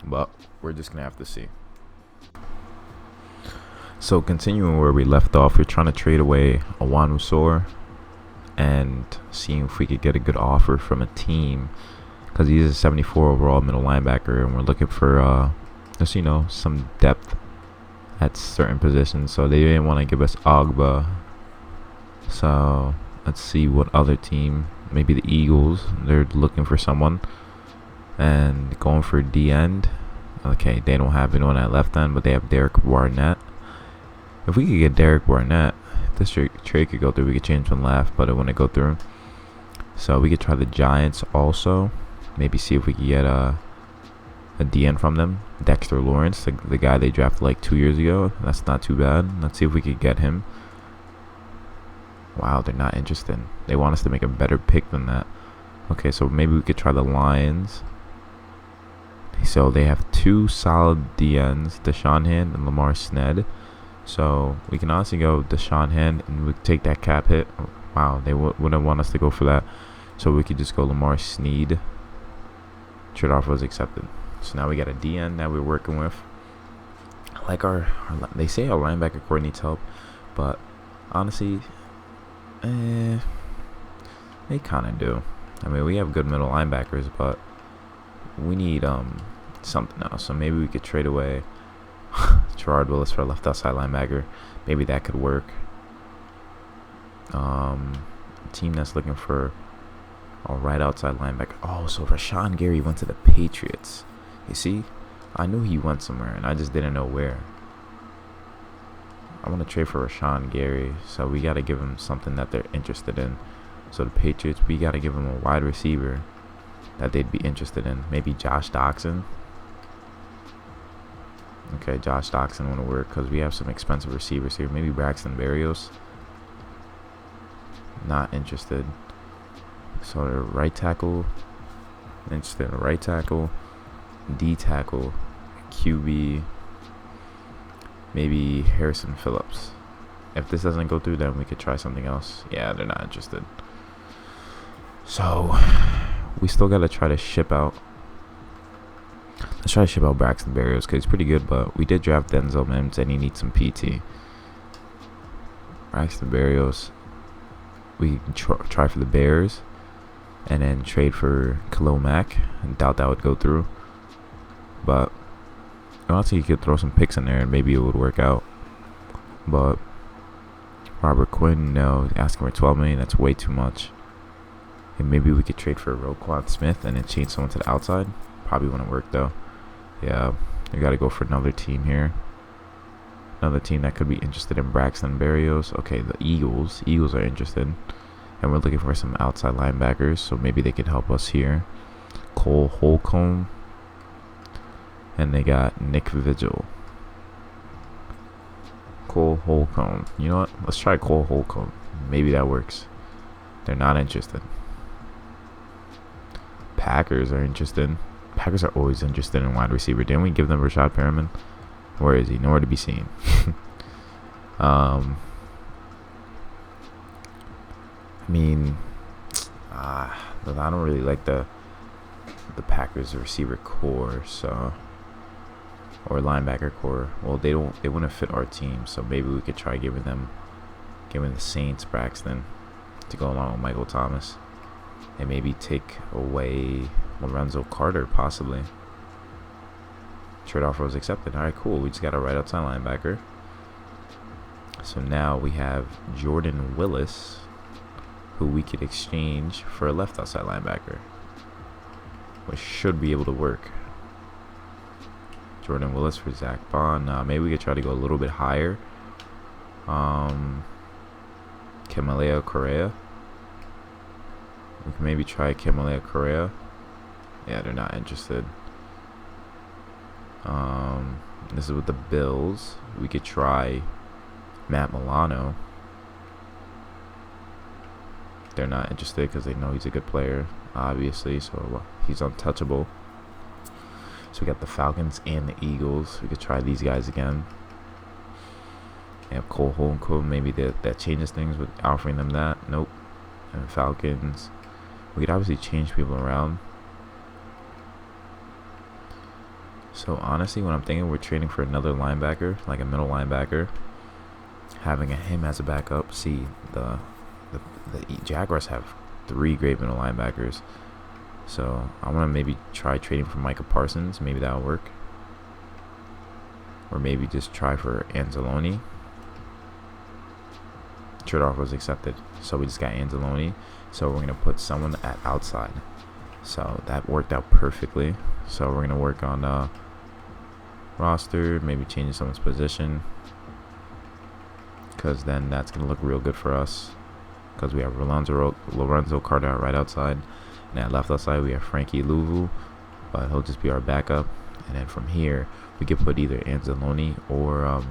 A: But we're just going to have to see. So continuing where we left off, we're trying to trade away Awanosor and seeing if we could get a good offer from a team, because he's a 74 overall middle linebacker, and we're looking for just, you know, some depth at certain positions. So they didn't want to give us Ogba. So let's see what other team. Maybe the Eagles. They're looking for someone and going for D end. Okay, they don't have anyone at left end, but they have Derek Barnett. If we could get Derek Barnett, if this trade could go through, we could change one left, but it wouldn't go through. So we could try the Giants also. Maybe see if we could get a DN from them, Dexter Lawrence, the guy they drafted like 2 years ago. That's not too bad. Let's see if we could get him. Wow, they're not interested. They want us to make a better pick than that. Okay, so maybe we could try the Lions. So they have 2 solid DNs, Deshaun Hand and Lamar Sned. So we can honestly go Deshaun Hand and we take that cap hit. Wow, they wouldn't want us to go for that. So we could just go Lamar Sneed. Trade offer was accepted. So now we got a DN that we're working with. Like they say our linebacker core needs help, but honestly, they kind of do. I mean, we have good middle linebackers, but we need something else. So maybe we could trade away Gerard Willis for a left outside linebacker. Maybe that could work. A team that's looking for a right outside linebacker. Oh, so Rashawn Gary went to the Patriots. You see, I knew he went somewhere, and I just didn't know where. I want to trade for Rashawn Gary, so we got to give him something that they're interested in. So the Patriots, we got to give them a wide receiver that they'd be interested in. Maybe Josh Doxson. Okay, Josh Doxson want to work because we have some expensive receivers here. Maybe Braxton Berrios. Not interested. So the right tackle. Interested in a right tackle. D tackle. QB. Maybe Harrison Phillips. If this doesn't go through, then we could try something else. Yeah, they're not interested. So we still got to try to ship out. Let's try to ship out Braxton Berrios because he's pretty good, but we did draft Denzel Mims and he needs some PT. Braxton Berrios, we can try for the Bears and then trade for Khalil Mack. I doubt that would go through, but honestly, you could throw some picks in there and maybe it would work out. But Robert Quinn, no, asking for $12 million, that's way too much. And maybe we could trade for Roquan Smith and then change someone to the outside. Probably wouldn't work though. Yeah, we got to go for another team here. Another team that could be interested in Braxton Berrios. Okay, the Eagles. Eagles are interested. And we're looking for some outside linebackers, so maybe they could help us here. Cole Holcomb. And they got Nick Vigil. Cole Holcomb. You know what? Let's try Cole Holcomb. Maybe that works. They're not interested. Packers are interested. Packers are always interested in wide receiver. Didn't we give them Rashad Perriman? Where is he? Nowhere to be seen. I mean, I don't really like the Packers receiver core, so, or linebacker core. Well, they wouldn't fit our team, so maybe we could try giving the Saints Braxton to go along with Michael Thomas, and maybe take away Lorenzo Carter possibly. Trade offer was accepted. All right, cool. We just got a right outside linebacker. So now we have Jordan Willis, who we could exchange for a left outside linebacker, which should be able to work. Jordan Willis for Zach Bond. Maybe we could try to go a little bit higher. Kamaleo Correa. We can maybe try Kamaleo Correa. Yeah, they're not interested. This is with the Bills. We could try Matt Milano. They're not interested because they know he's a good player, obviously, so he's untouchable. So we got the Falcons and the Eagles. We could try these guys again. We have Cole Holcomb. Maybe that changes things with offering them that. Nope. And Falcons. We could obviously change people around. So honestly, when I'm thinking we're trading for another linebacker, like a middle linebacker, having him as a backup. See, the Jaguars have 3 great middle linebackers. So I want to maybe try trading for Micah Parsons. Maybe that'll work. Or maybe just try for Anzalone. Trade offer was accepted. So we just got Anzalone. So we're going to put someone at outside. So that worked out perfectly. So we're going to work on roster. Maybe changing someone's position. Because then that's going to look real good for us. Because we have Lorenzo Carter right outside. And at left outside we have Frankie Louvu. But he'll just be our backup. And then from here, we could put either Anzalone or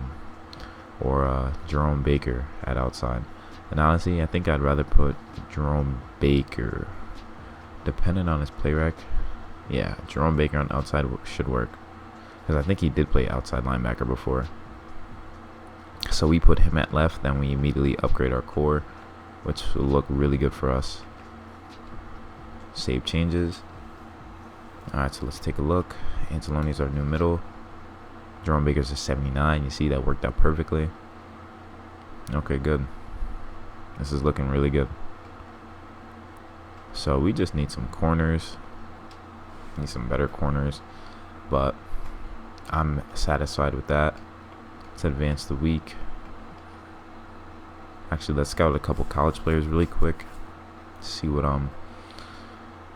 A: Jerome Baker at outside. And honestly, I think I'd rather put Jerome Baker, depending on his play rec. Yeah, Jerome Baker on outside should work, because I think he did play outside linebacker before. So we put him at left, then we immediately upgrade our core, which will look really good for us. Save changes. Alright, so let's take a look. Anzalone's our new middle. Jerome Baker's a 79. You see, that worked out perfectly. Okay, good. This is looking really good. So we just need some corners. Need some better corners. But I'm satisfied with that. Let's advance the week. Actually, let's scout a couple college players really quick. See what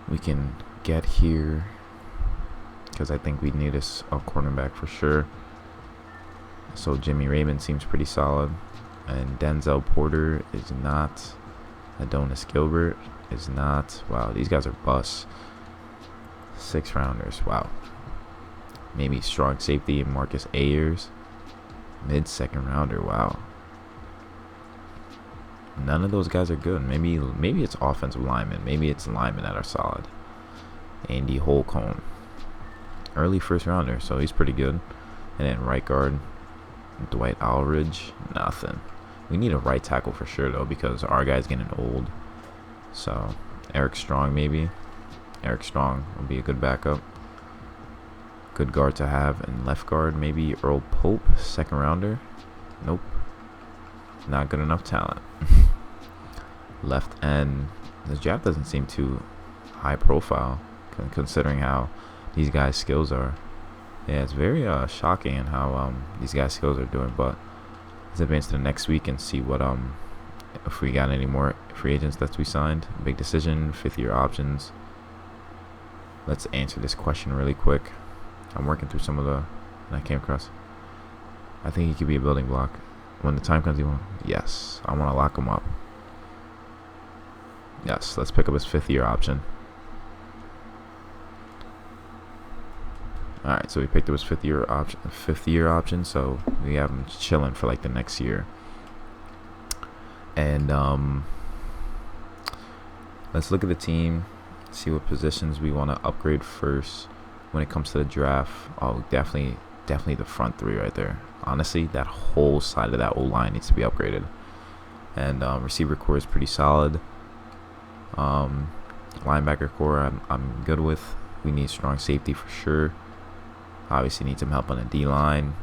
A: we can get here, because I think we need a cornerback for sure. So Jimmy Raymond seems pretty solid, and Denzel Porter is not. Adonis Gilbert is not. Wow, these guys are busts. 6 rounders. Wow. Maybe strong safety and Marcus Ayers, mid-second rounder. Wow. None of those guys are good. Maybe it's offensive linemen. Maybe it's linemen that are solid. Andy Holcomb, early first rounder, so he's pretty good. And then right guard, Dwight Alridge, nothing. We need a right tackle for sure though, because our guy's getting old. So Eric Strong, maybe. Eric Strong will be a good backup. Good guard to have. And left guard, maybe Earl Pope, second rounder. Nope. Not good enough talent. Left end, the draft doesn't seem too high profile considering how these guys' skills are. Yeah, it's very shocking in how these guys' skills are doing. But let's advance to the next week and see what if we got any more free agents that we signed. Big decision, 5th-year options. Let's answer this question really quick. I'm working through some of the I came across. I think he could be a building block. When the time comes, yes, I want to lock him up. Yes, let's pick up his 5th-year option. Alright, so we picked up his 5th-year option, so we have him chilling for like the next year. And let's look at the team, see what positions we want to upgrade first when it comes to the draft. Oh, definitely the front 3 right there. Honestly, that whole side of that O-line needs to be upgraded. And receiver core is pretty solid. Linebacker core I'm good with. We need strong safety for sure. Obviously need some help on the D-line.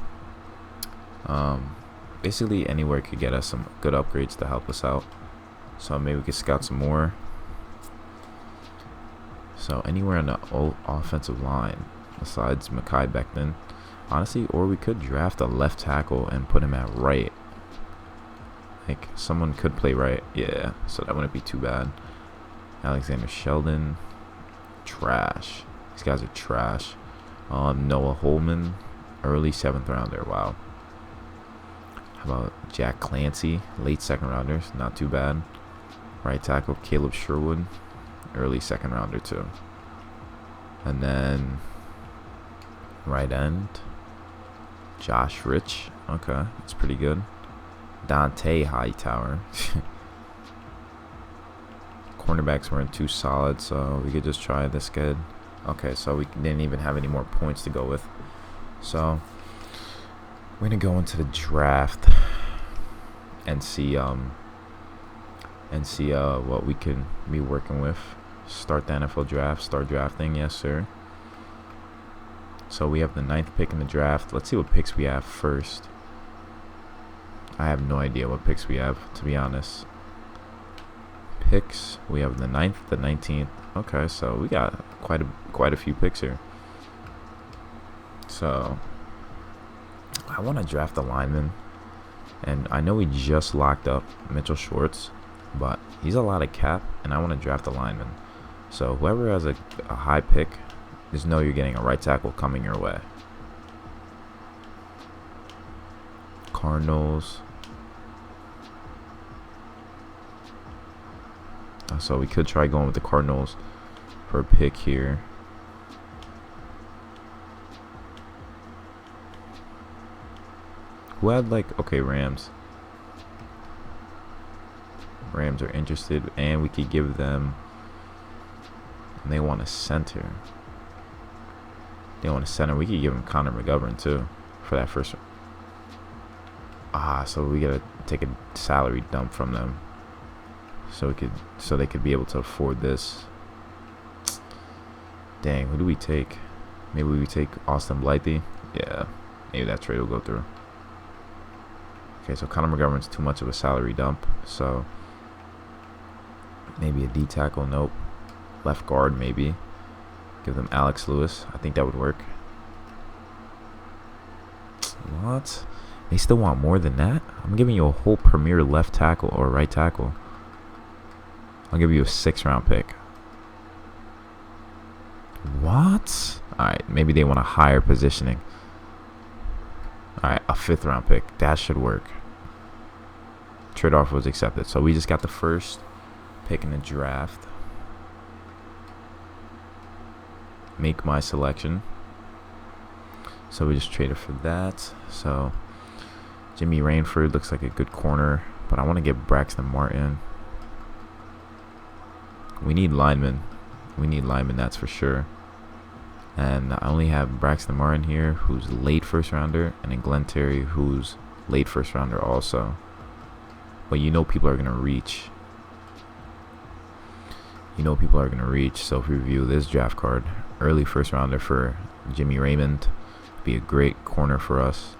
A: Basically anywhere could get us some good upgrades to help us out. So maybe we could scout some more. So anywhere on the offensive line besides Mekhi Becton. Honestly, or we could draft a left tackle and put him at right. Like, someone could play right. Yeah, so that wouldn't be too bad. Alexander Sheldon. Trash. These guys are trash. Noah Holman. Early 7th rounder. Wow. How about Jack Clancy? Late 2nd rounders. Not too bad. Right tackle Caleb Sherwood. Early 2nd rounder too. And then right end Josh Rich. Okay, that's pretty good. Dante Hightower. Cornerbacks weren't too solid, so we could just try this kid. Okay, so we didn't even have any more points to go with. So we're gonna go into the draft and see what we can be working with. Start the NFL draft. Start drafting. Yes, sir. So we have the 9th pick in the draft. Let's see what picks we have first. I have no idea what picks we have, to be honest. Picks. We have the 9th, the 19th. Okay, so we got quite a few picks here. So I want to draft a lineman, and I know we just locked up Mitchell Schwartz, but he's a lot of cap, and I want to draft a lineman. So whoever has a high pick, just know you're getting a right tackle coming your way. Cardinals. So we could try going with the Cardinals for a pick here. Who had like, okay, Rams. Rams are interested, and we could give them, and they want a center. They want a center. We could give them Connor McGovern too for that first one. So we gotta take a salary dump from them, so they could be able to afford this. Dang, who do we take? Maybe we take Austin Blythe. Yeah, maybe that trade will go through. Okay, so Connor McGovern's too much of a salary dump, so maybe a D tackle. Nope. Left guard, maybe. Give them Alex Lewis. I think that would work. What? They still want more than that? I'm giving you a whole premier left tackle or right tackle. I'll give you a 6th-round pick. What? Alright, maybe they want a higher positioning. Alright, a 5th-round pick. That should work. Trade offer was accepted. So we just got the first pick in the draft. Make my selection. So we just traded for that. So Jimmy Rainford looks like a good corner, but I want to get Braxton Martin. We need linemen. We need linemen, that's for sure. And I only have Braxton Martin here, who's late 1st rounder, and then Glenn Terry, who's late 1st rounder also. But you know people are going to reach. You know people are going to reach. So if we review this draft card, early 1st rounder for Jimmy Raymond. Be a great corner for us.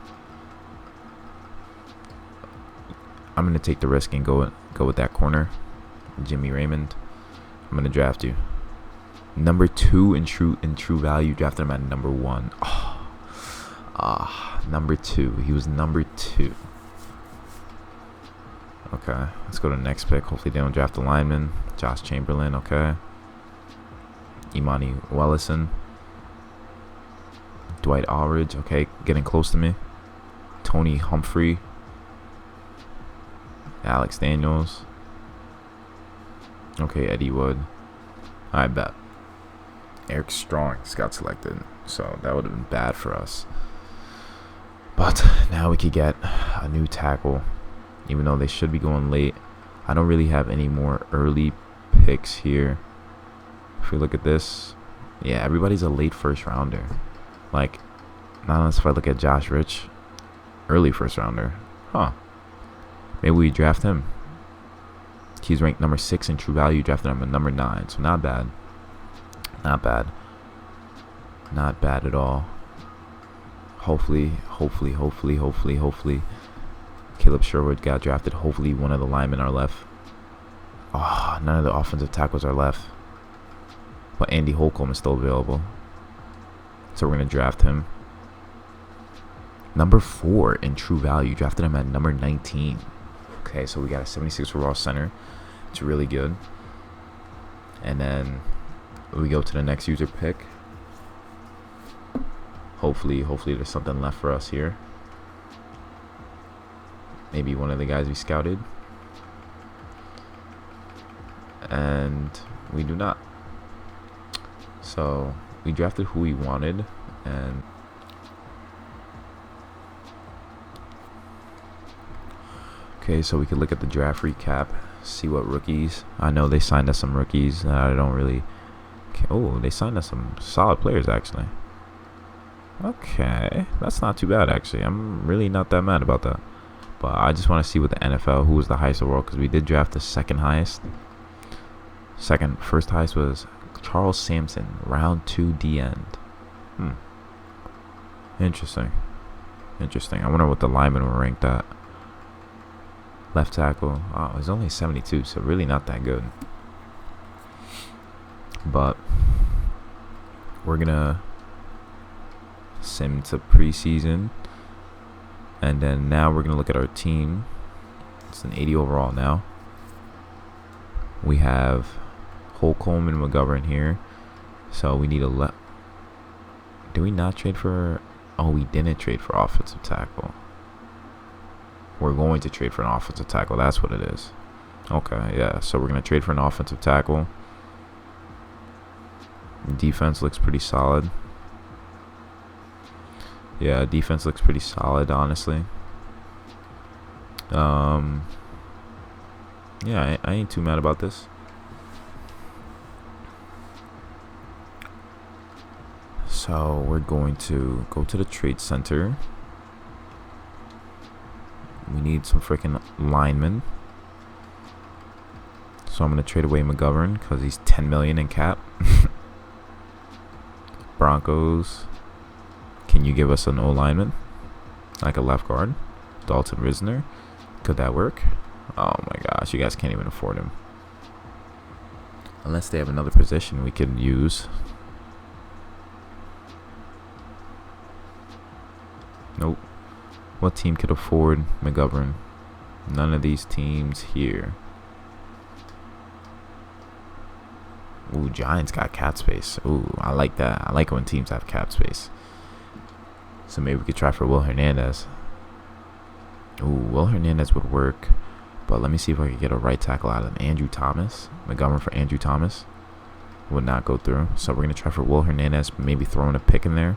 A: I'm going to take the risk and go with that corner, Jimmy Raymond. I'm going to draft you. Number 2 in true value. Drafted him at number 1. Number 2. He was number 2. Okay, let's go to the next pick. Hopefully they don't draft a lineman. Josh Chamberlain, okay. Imani Wellison. Dwight Aldridge, okay, getting close to me. Tony Humphrey. Alex Daniels. Okay, Eddie Wood. I bet. Eric Strong got selected, so that would have been bad for us. But now we could get a new tackle, even though they should be going late. I don't really have any more early picks here. If we look at this, yeah, everybody's a late 1st rounder. Like, not unless if I look at Josh Rich, early 1st rounder. Huh. Maybe we draft him. He's ranked number 6 in true value. Drafted him at number 9, so not bad. Not bad. Not bad at all. Hopefully. Caleb Sherwood got drafted. Hopefully one of the linemen are left. None of the offensive tackles are left. But Andy Holcomb is still available. So we're going to draft him. Number 4 in true value. Drafted him at number 19. Okay, so we got a 76 overall center. It's really good. And then we go to the next user pick. Hopefully there's something left for us here. Maybe one of the guys we scouted. And we do not. So we drafted who we wanted, and okay, so we can look at the draft recap, see what rookies. I know they signed us some rookies that I don't really. Oh, they signed us some solid players actually. Okay, that's not too bad actually. I'm really not that mad about that. But I just want to see what the NFL, who was the highest overall, because we did draft the 2nd highest. First highest was Charles Sampson, round 2 D end. Interesting. I wonder what the linemen were ranked at. Left tackle. Oh, it was only 72, so really not that good. But we're gonna sim to preseason, and then now we're gonna look at our team. It's an 80 overall now. We have Holcomb and McGovern here, so we need a Did we not trade for? Oh, we didn't trade for offensive tackle. We're going to trade for an offensive tackle. That's what it is. Okay, yeah. So we're gonna trade for an offensive tackle. Defense looks pretty solid. Yeah, defense looks pretty solid, honestly. Yeah, I ain't too mad about this. So we're going to go to the trade center. We need some freaking linemen. So I'm going to trade away McGovern because he's 10 million in cap. Broncos. Can you give us an O lineman? Like a left guard? Dalton Risner. Could that work? Oh my gosh, you guys can't even afford him. Unless they have another position we could use. Nope. What team could afford McGovern? None of these teams here. Ooh, Giants got cap space. Ooh, I like that. I like when teams have cap space. So maybe we could try for Will Hernandez. Ooh, Will Hernandez would work. But let me see if I could get a right tackle out of Andrew Thomas. McGovern for Andrew Thomas. Would not go through. So we're going to try for Will Hernandez. Maybe throwing a pick in there.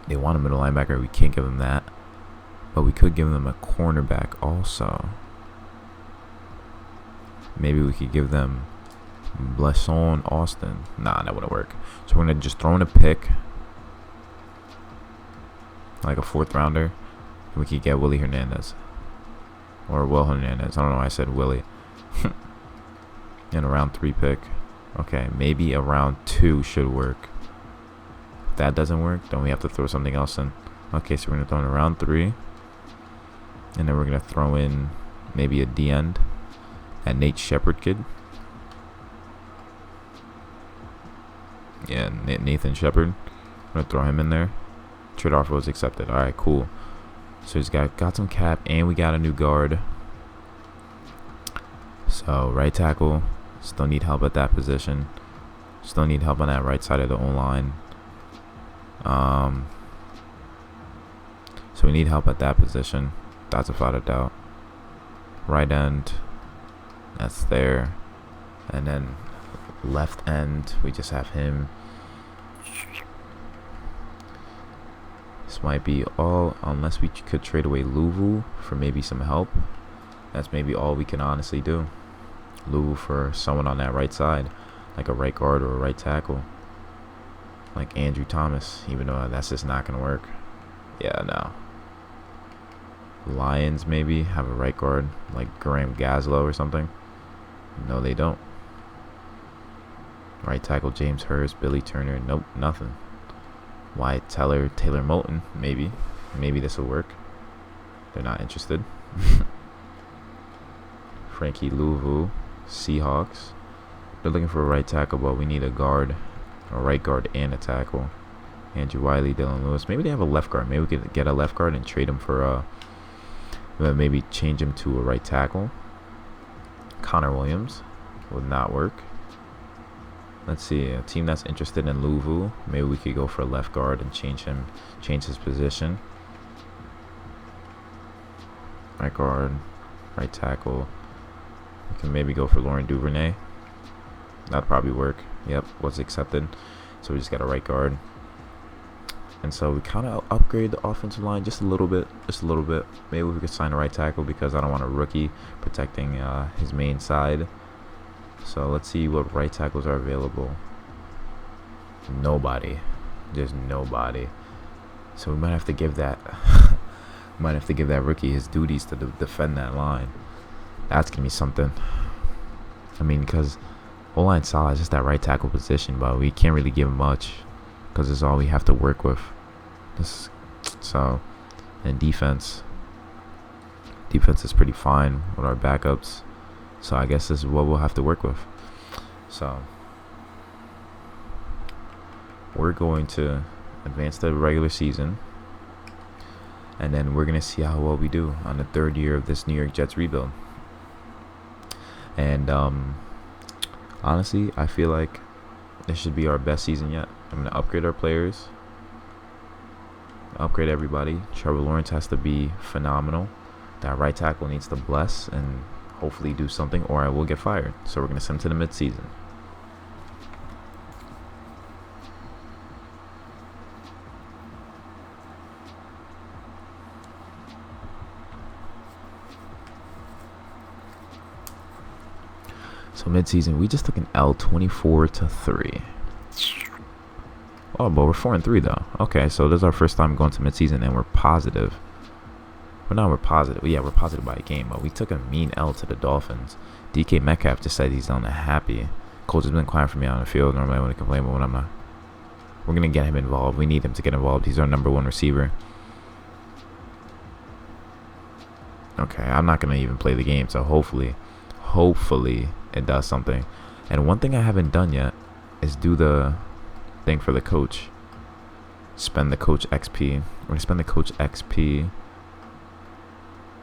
A: They want a middle linebacker. We can't give them that. But we could give them a cornerback also. Maybe we could give them Blesson Austin. Nah, that wouldn't work. So we're going to just throw in a pick. Like a 4th rounder. And we could get Willie Hernandez. Or Will Hernandez. I don't know why I said Willie. And a round 3 pick. Okay, maybe a round 2 should work. If that doesn't work, then we have to throw something else in. Okay, so we're going to throw in a round 3. And then we're going to throw in maybe a D-end. That Nate Shepard kid. Yeah, Nathan Shepard. I'm going to throw him in there. Trade offer was accepted. Alright, cool. So he's got some cap, and we got a new guard. So right tackle, still need help at that position. Still need help on that right side of the O-line. So we need help at that position. That's without a doubt. Right end, that's there. And then left end, we just have him. This might be all, unless we could trade away Louvu for maybe some help. That's maybe all we can honestly do. Louvu for someone on that right side, like a right guard or a right tackle, like Andrew Thomas, even though that's just not gonna work. Yeah, no. Lions maybe have a right guard like Graham Gazlow or something. No, they don't. Right tackle James Hurst, Billy Turner. Nope, nothing. Wyatt Teller, Taylor Moton, maybe this will work. They're not interested. Frankie Louvu, Seahawks. They're looking for a right tackle, but we need a guard, a right guard and a tackle. Andrew Wiley, Dylan Lewis. Maybe they have a left guard. Maybe we could get a left guard and trade him for maybe change him to a right tackle. Connor Williams would not work. Let's see, a team that's interested in Louvu. Maybe we could go for a left guard and change his position. Right guard, right tackle. We can maybe go for Lauren Duvernay. That'd probably work. Yep, was accepted. So we just got a right guard. And so we kind of upgrade the offensive line just a little bit. Maybe we could sign a right tackle because I don't want a rookie protecting his main side. So let's see what right tackles are available. Nobody. There's nobody. So we might have to give that rookie his duties to defend that line. That's gonna be something. I mean, because O-line solid is just that right tackle position, but we can't really give him much because it's all we have to work with. And defense is pretty fine with our backups. So I guess this is what we'll have to work with. So we're going to advance to the regular season, and then we're going to see how well we do on the 3rd year of this New York Jets rebuild. And honestly, I feel like this should be our best season yet. I'm going to upgrade our players, upgrade everybody. Trevor Lawrence has to be phenomenal. That right tackle needs to bless and hopefully do something, or I will get fired. So we're going to send him to the midseason. So midseason, we just took an L 24-3. Oh, but we're 4-3 though. Okay, so this is our first time going to midseason, and we're positive. Well, now we're positive. Yeah, we're positive by a game, but we took a mean L to the Dolphins. DK Metcalf just said he's unhappy. Coach has been quiet for me on the field. Normally I wouldn't complain, but when I'm not, we're gonna get him involved. We need him to get involved. He's our #1 receiver. Okay, I'm not gonna even play the game, so hopefully it does something. And one thing I haven't done yet is do the thing for the coach. Spend the coach XP. We're gonna spend the coach XP,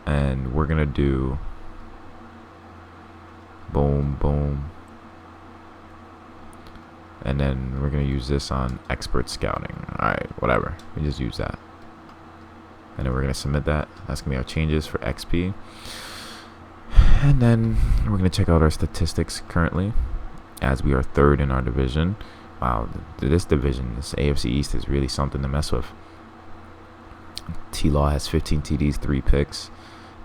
A: and we're gonna do boom, boom, and then we're gonna use this on expert scouting. All right, whatever. We just use that, and then we're gonna submit that. That's gonna be our changes for XP. And then we're going to check out our statistics currently, as we are 3rd in our division. Wow, this division, this AFC East, is really something to mess with. T-Law has 15 TDs, 3 picks,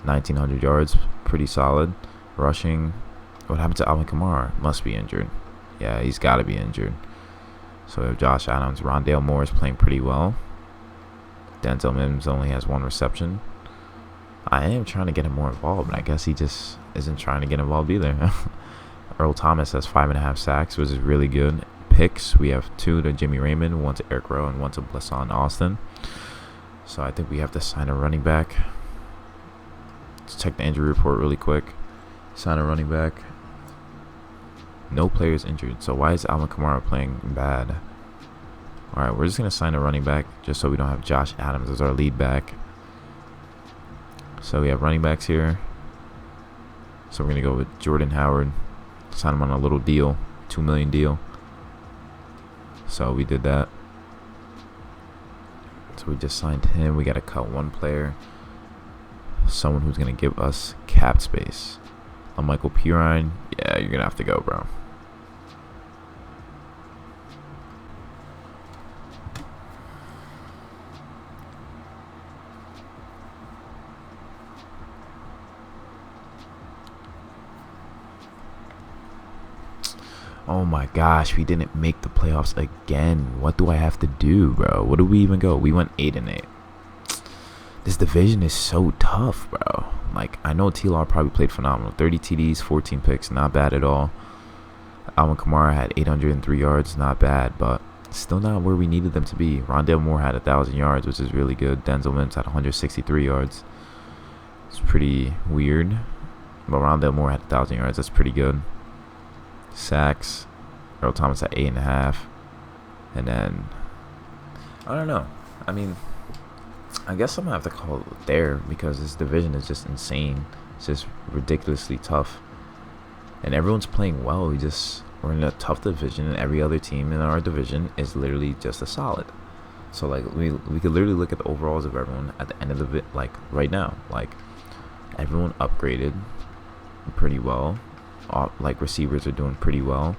A: 1,900 yards, pretty solid. Rushing, what happened to Alvin Kamara? Must be injured. Yeah, he's got to be injured. So we have Josh Adams. Rondale Moore is playing pretty well. Denzel Mims only has 1 reception. I am trying to get him more involved, but I guess he just isn't trying to get involved either. Earl Thomas has 5.5 sacks, which is really good. Picks, we have 2 to Jimmy Raymond, 1 to Eric Rowe, and 1 to Blesson Austin. So I think we have to sign a running back. Let's check the injury report really quick. Sign a running back. No players injured. So why is Alvin Kamara playing bad? Alright, we're just going to sign a running back just so we don't have Josh Adams as our lead back. So we have running backs here. So we're going to go with Jordan Howard. Sign him on a little deal. $2 million deal. So we did that. So we just signed him. We got to cut 1 player. Someone who's going to give us cap space. A Michael Pirine. Yeah, you're going to have to go, bro. Oh my gosh, we didn't make the playoffs again. What do I have to do, bro? What did we even go? We went 8-8. This division is so tough, bro. Like, I know T-Law probably played phenomenal. 30 TDs, 14 picks, not bad at all. Alvin Kamara had 803 yards, not bad, but still not where we needed them to be. Rondale Moore had 1,000 yards, which is really good. Denzel Mims had 163 yards. It's pretty weird, but Rondale Moore had 1,000 yards. That's pretty good. Sacks, Earl Thomas at 8.5, and then I don't know. I mean, I guess I'm gonna have to call it there because this division is just insane. It's just ridiculously tough, and everyone's playing well. We're in a tough division, and every other team in our division is literally just a solid. So like we could literally look at the overalls of everyone at the end of it, like right now. Like everyone upgraded pretty well. Like receivers are doing pretty well.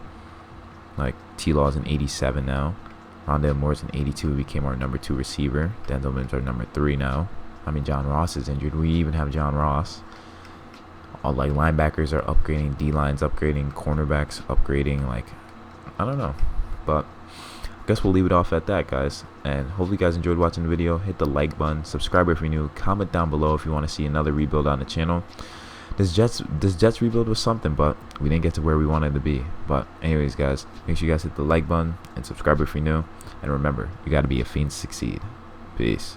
A: Like T-Law's an 87 now. Rondale Moore's an 82. He became our #2 receiver. Denzel Mims our #3 now. I mean, John Ross is injured. We even have John Ross. All like linebackers are upgrading, D-line's upgrading, cornerbacks upgrading. Like, I don't know, but I guess we'll leave it off at that, guys. And hopefully you guys enjoyed watching the video. Hit the like button, subscribe if you're new, comment down below if you want to see another rebuild on the channel. This Jets rebuild was something, but we didn't get to where we wanted to be. But anyways, guys, make sure you guys hit the like button and subscribe if you're new. And remember, you got to be a fiend to succeed. Peace.